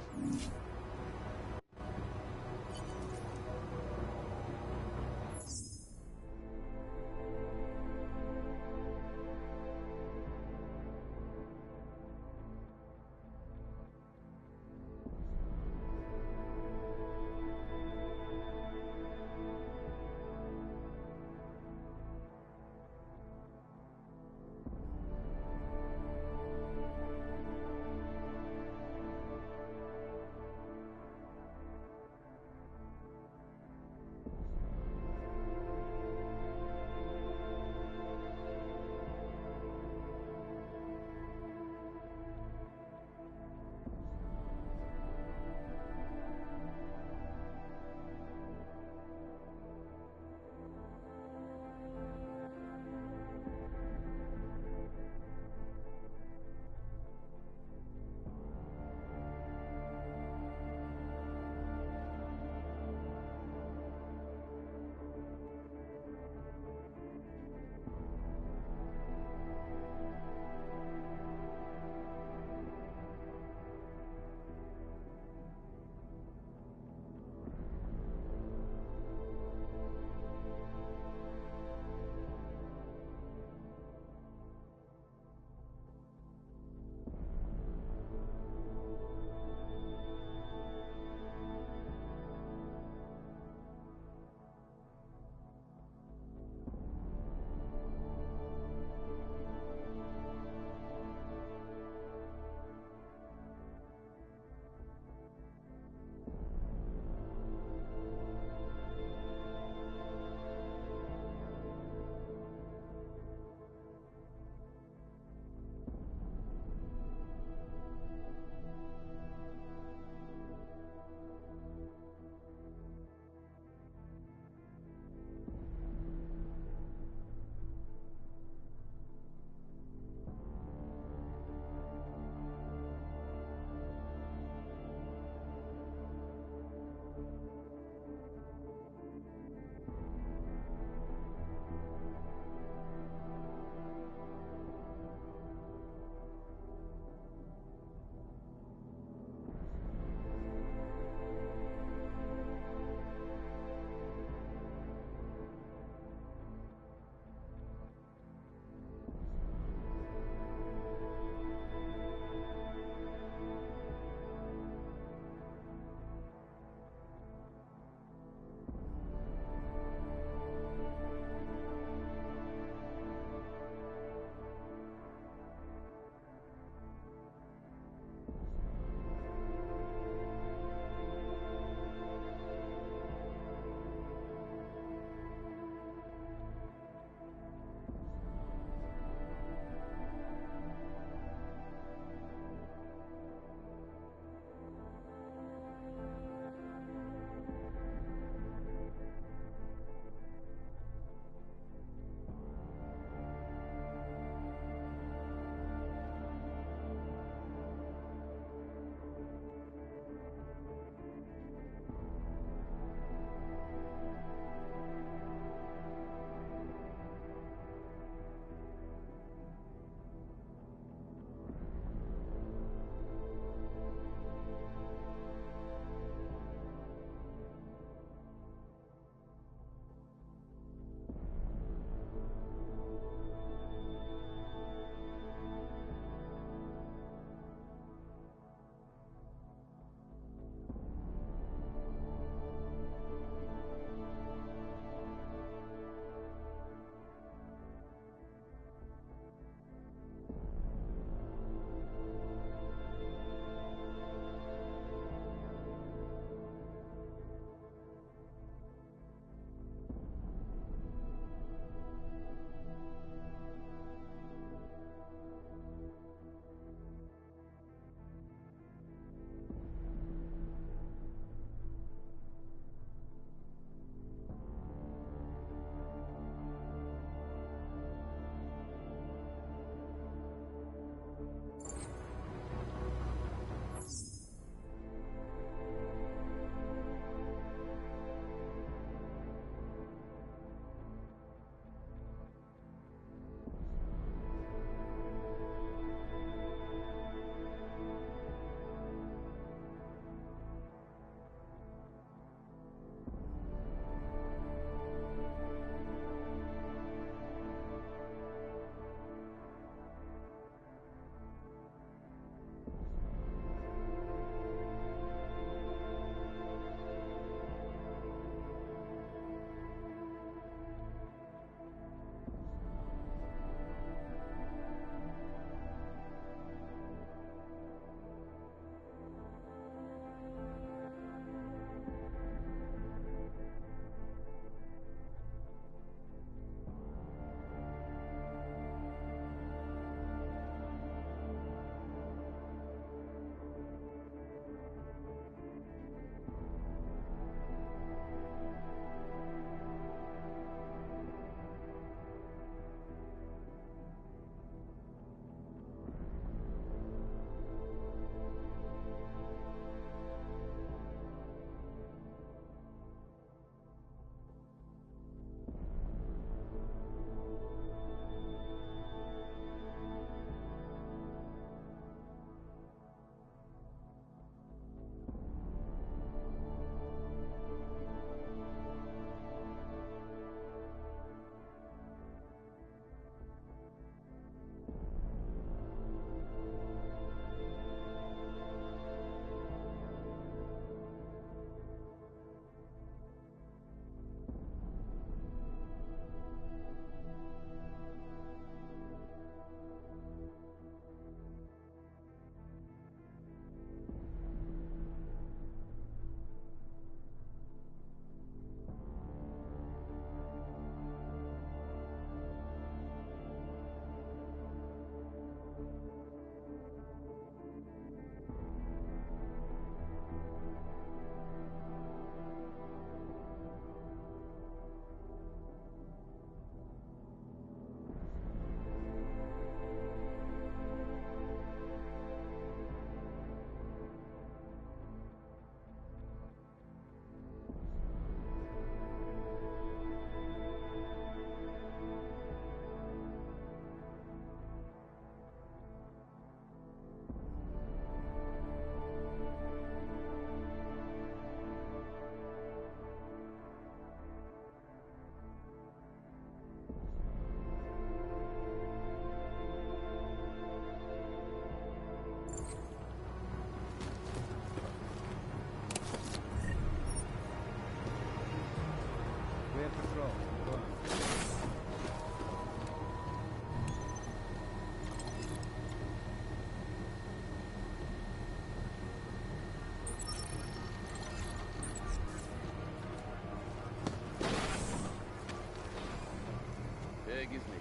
S22: Gisli.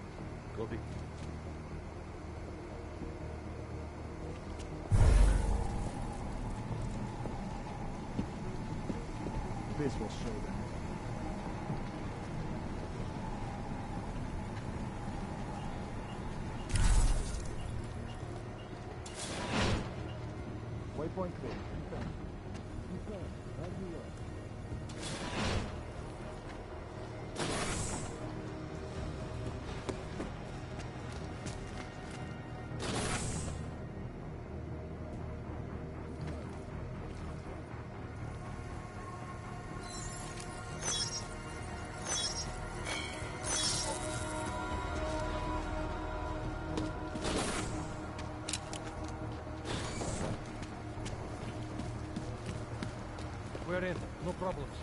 S22: Copy.
S10: This will show them. Waypoint clear. Confirm. Confirm. Right you are.
S2: We're in. No problems.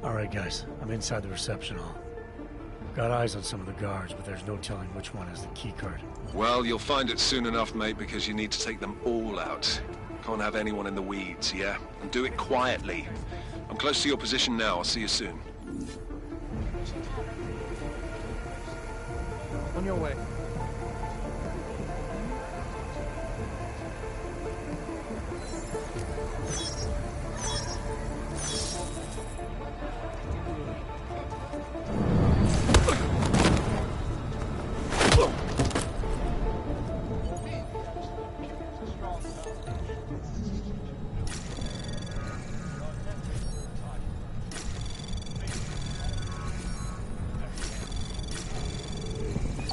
S1: Alright guys, I'm inside the reception hall. Got eyes on some of the guards, but there's no telling which one has the keycard.
S5: Well, you'll find it soon enough, mate, because you need to take them all out. Can't have anyone in the weeds, yeah? And do it quietly. I'm close to your position now. I'll see you soon.
S2: On your way.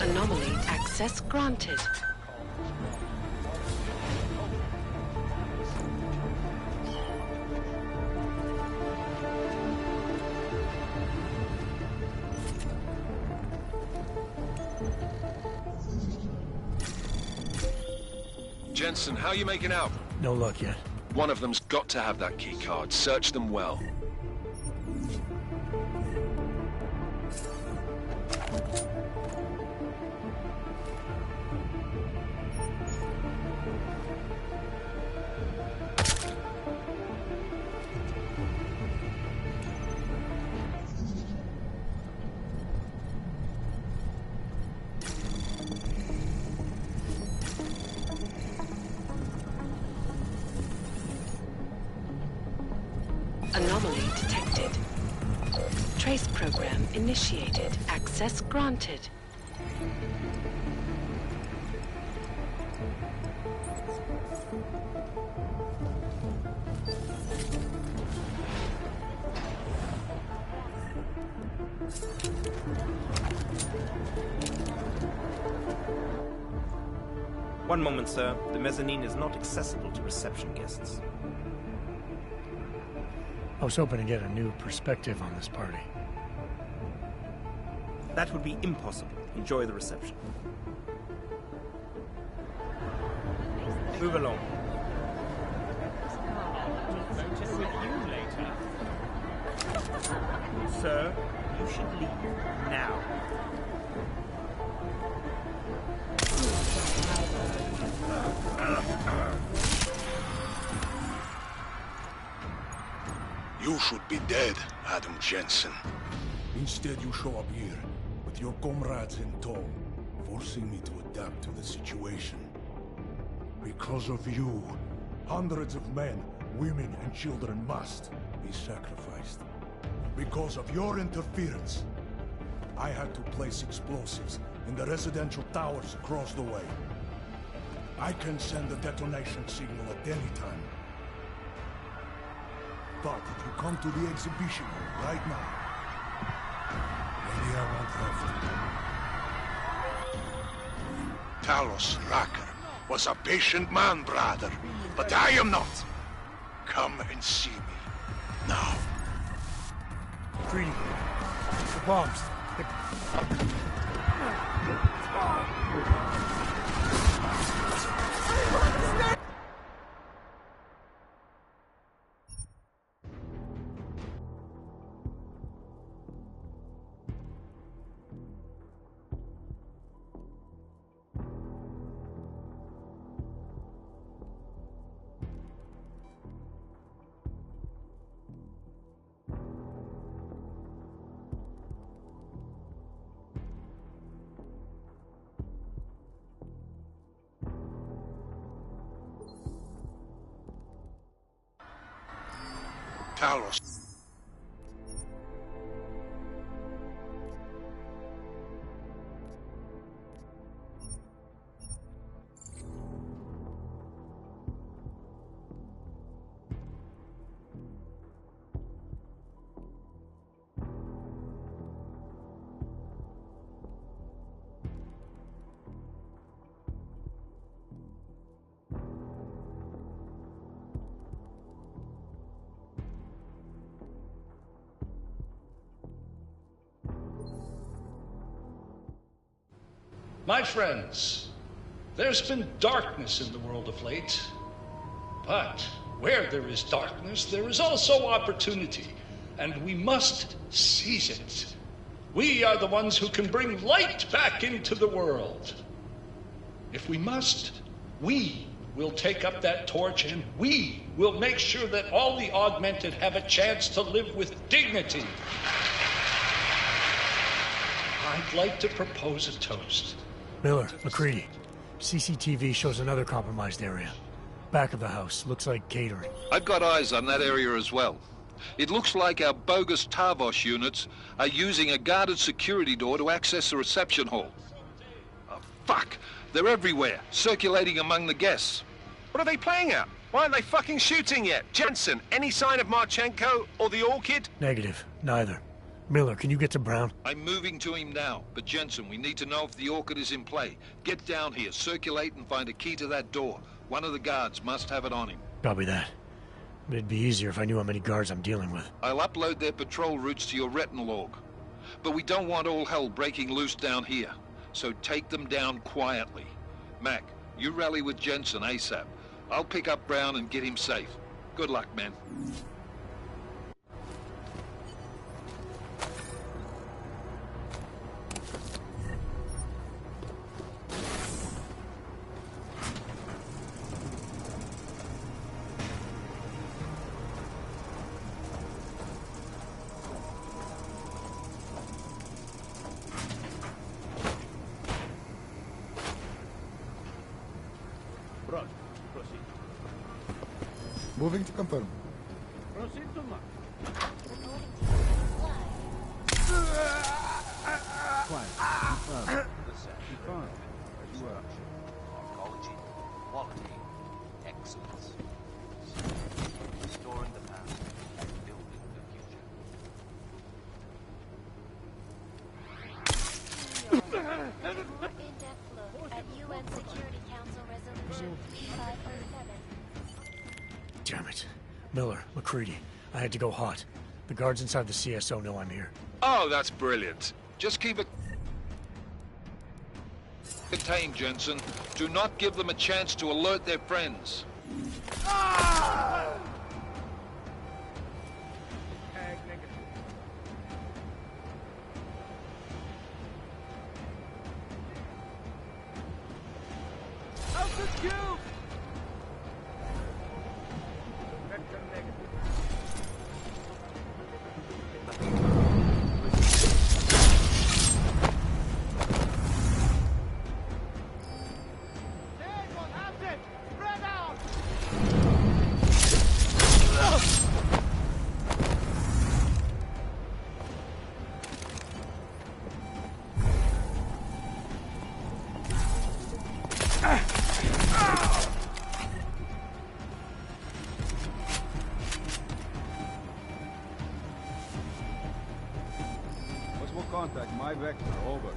S12: Anomaly access granted.
S5: Jensen, how are you making out?
S1: No luck yet.
S5: One of them's got to have that key card. Search them well.
S12: Anomaly detected. Trace program initiated. Access granted.
S21: One moment, sir. The mezzanine is not accessible to reception guests.
S1: I was hoping to get a new perspective on this party.
S21: That would be impossible. Enjoy the reception. Move along. Sir, you should leave now.
S6: You should be dead, Adam Jensen.
S22: Instead, you show up here, with your comrades in tow, forcing me to adapt to the situation. Because of you, hundreds of men, women, and children must be sacrificed. Because of your interference, I had to place explosives in the residential towers across the way. I can send a detonation signal at any time. But if you come to the exhibition hall right now, maybe I won't have to.
S6: Talos Racker was a patient man, brother, but I am not. Come and see me now.
S1: Greedy. The bombs.
S6: Talos.
S19: My friends, there's been darkness in the world of late. But where there is darkness, there is also opportunity, and we must seize it. We are the ones who can bring light back into the world. If we must, we will take up that torch, and we will make sure that all the augmented have a chance to live with dignity. I'd like to propose a toast.
S1: Miller, McCready. CCTV shows another compromised area. Back of the house. Looks like catering.
S17: I've got eyes on that area as well. It looks like our bogus Tavos units are using a guarded security door to access the reception hall. Oh, fuck! They're everywhere, circulating among the guests.
S5: What are they playing at? Why aren't they fucking shooting yet? Jensen, any sign of Marchenko or the Orchid?
S1: Negative. Neither. Miller, can you get to Brown?
S17: I'm moving to him now, but Jensen, we need to know if the Orchid is in play. Get down here, circulate and find a key to that door. One of the guards must have it on him.
S1: Copy that. It'd be easier if I knew how many guards I'm dealing with.
S17: I'll upload their patrol routes to your retinal log. But we don't want all hell breaking loose down here. So take them down quietly. Mac, you rally with Jensen ASAP. I'll pick up Brown and get him safe. Good luck, man.
S10: Moving to confirm.
S4: Proceed to mark.
S10: Quiet. Confirm. Confirm.
S7: Oncology, quality, excellence. Restoring the past and building the
S12: In-depth look at UN Security Council Resolution 3507.
S1: Damn it. Miller, McCready. I had to go hot. The guards inside the CSO know I'm here.
S17: Oh, that's brilliant. Just keep it contained, Jensen. Do not give them a chance to alert their friends.
S10: Contact my vector, over.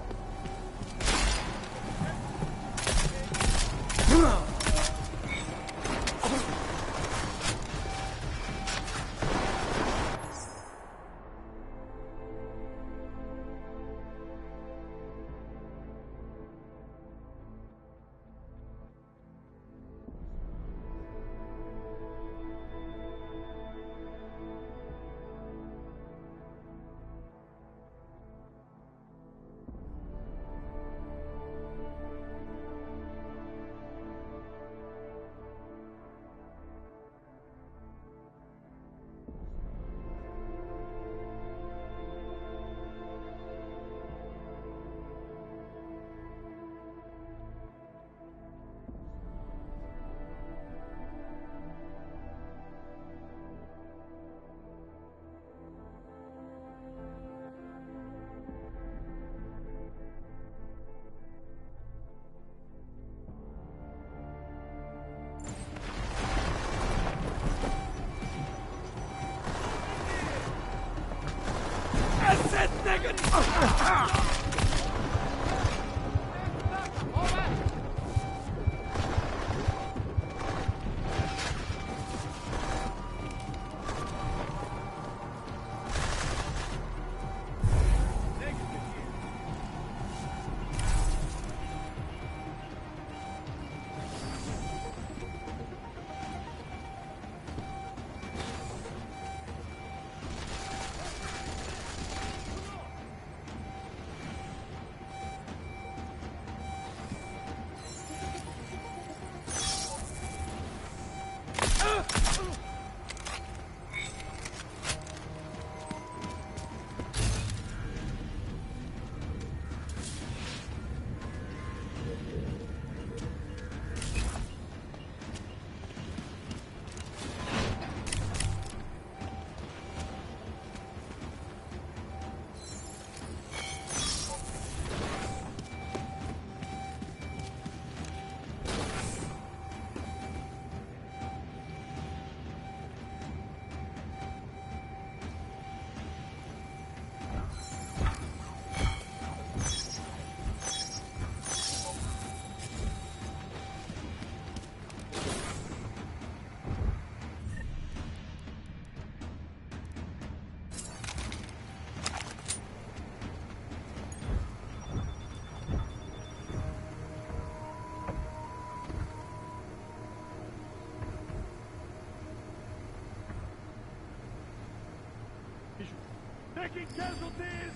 S8: Taking casualties!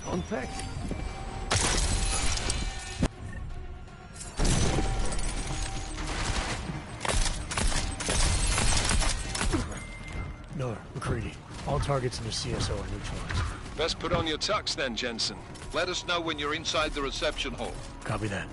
S2: Contact?
S1: Miller, McCready, all targets in the CSO are neutralized.
S5: Best put on your tux then, Jensen.
S17: Let us know when you're inside the reception hall.
S1: Copy that.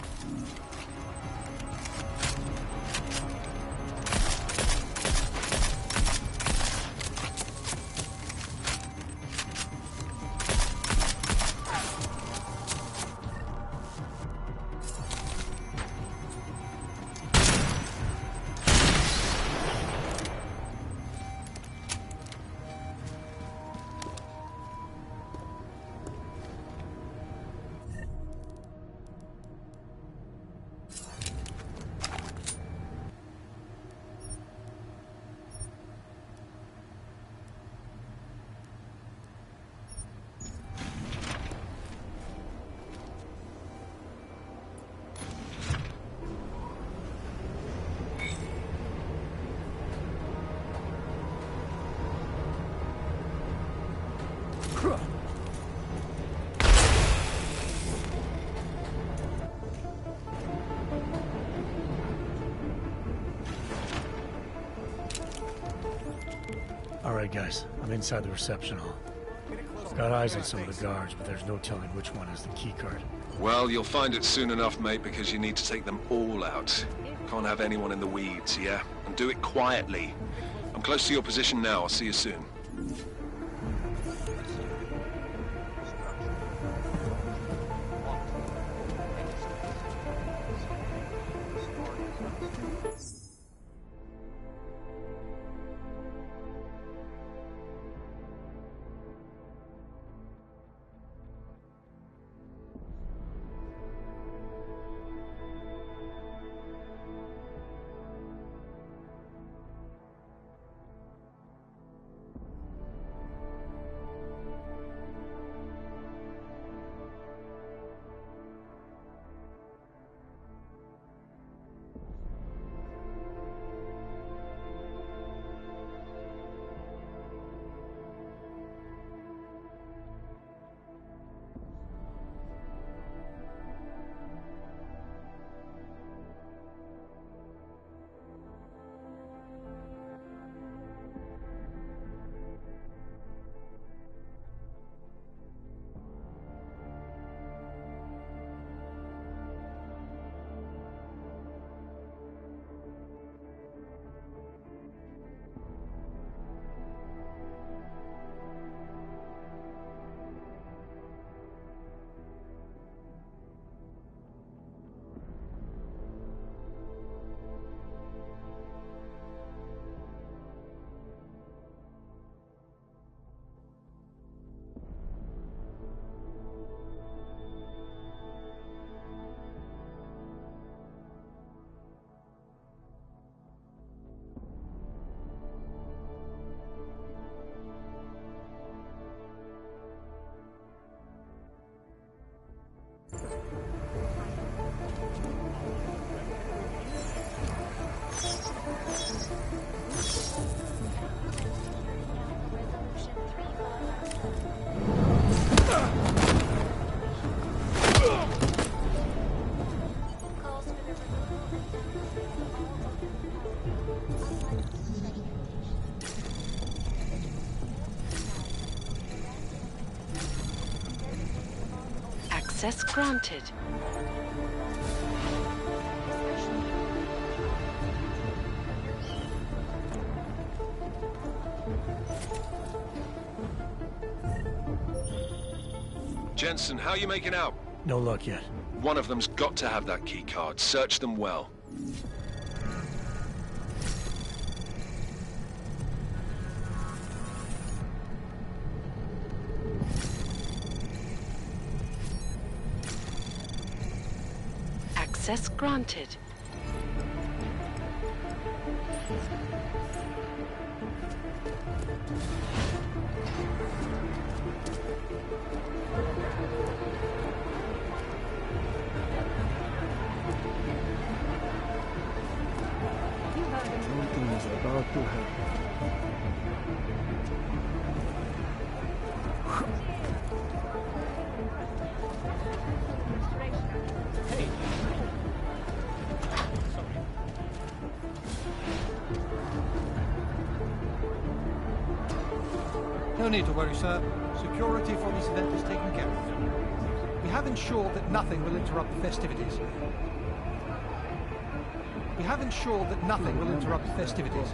S1: Alright guys, I'm inside the reception hall. Got eyes on some of the guards, but there's no telling which one has the keycard.
S5: Well, you'll find it soon enough, mate, because you need to take them all out. Can't have anyone in the weeds, yeah? And do it quietly. I'm close to your position now. I'll see you soon.
S12: Access granted.
S5: Jensen, how are you making out?
S1: No luck yet.
S5: One of them's got to have that key card. Search them well.
S12: Access granted.
S10: Something is about to happen.
S9: No need to worry, sir. Security for this event is taken care of. We have ensured that nothing will interrupt the festivities. We have ensured that nothing will interrupt the festivities.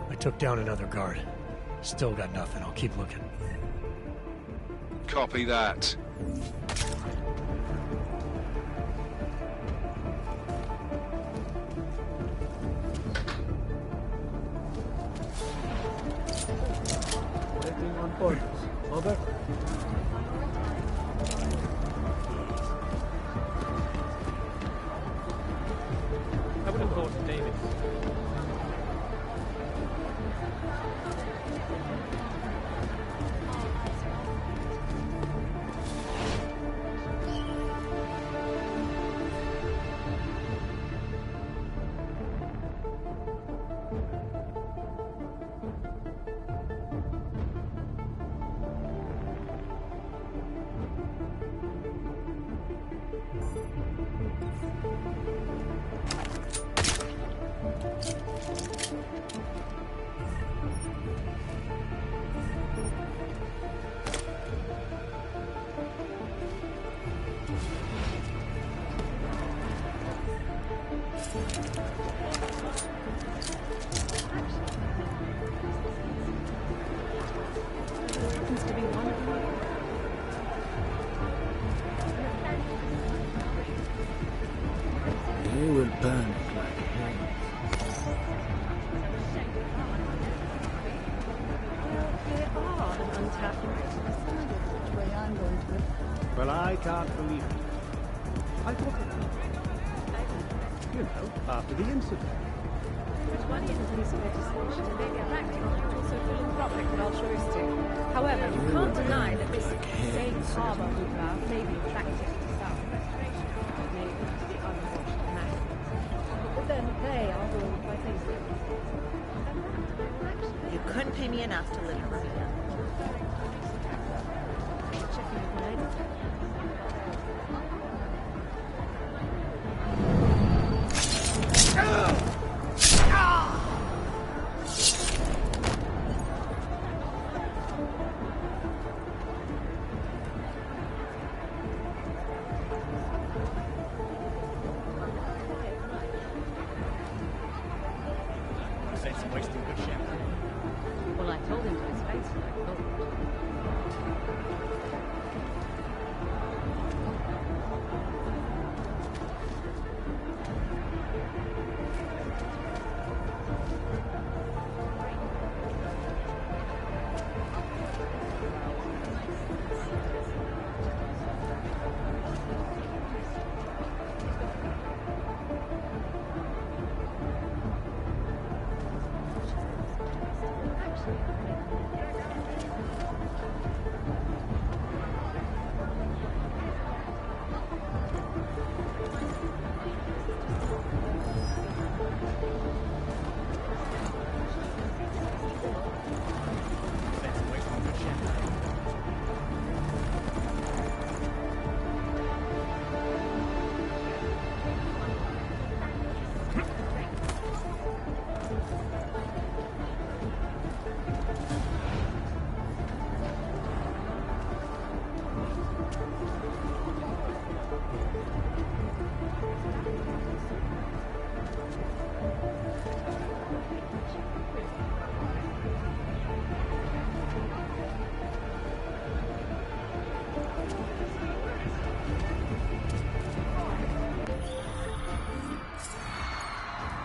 S1: I took down another guard. Still got nothing. I'll keep looking.
S5: Copy that.
S10: Waiting on orders. Over.
S13: I would have thought David.
S10: They will panic like hell.
S13: Well, I can't believe it. I thought it. You know, after the incident.
S23: But one is a piece of legislation and maybe a practical and also philanthropic and altruistic. However, you can't deny that this same harbour movement may be attractive to some. Maybe to the unwashed masses. But then they are ruled by Facebook.
S24: You couldn't pay me enough to live around here.
S23: Checking with my editor.
S13: Wasting good shit.
S3: Well, I told him to his face when I called.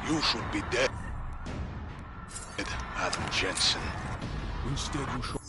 S6: You should be dead, Adam Jensen.
S22: Instead, you show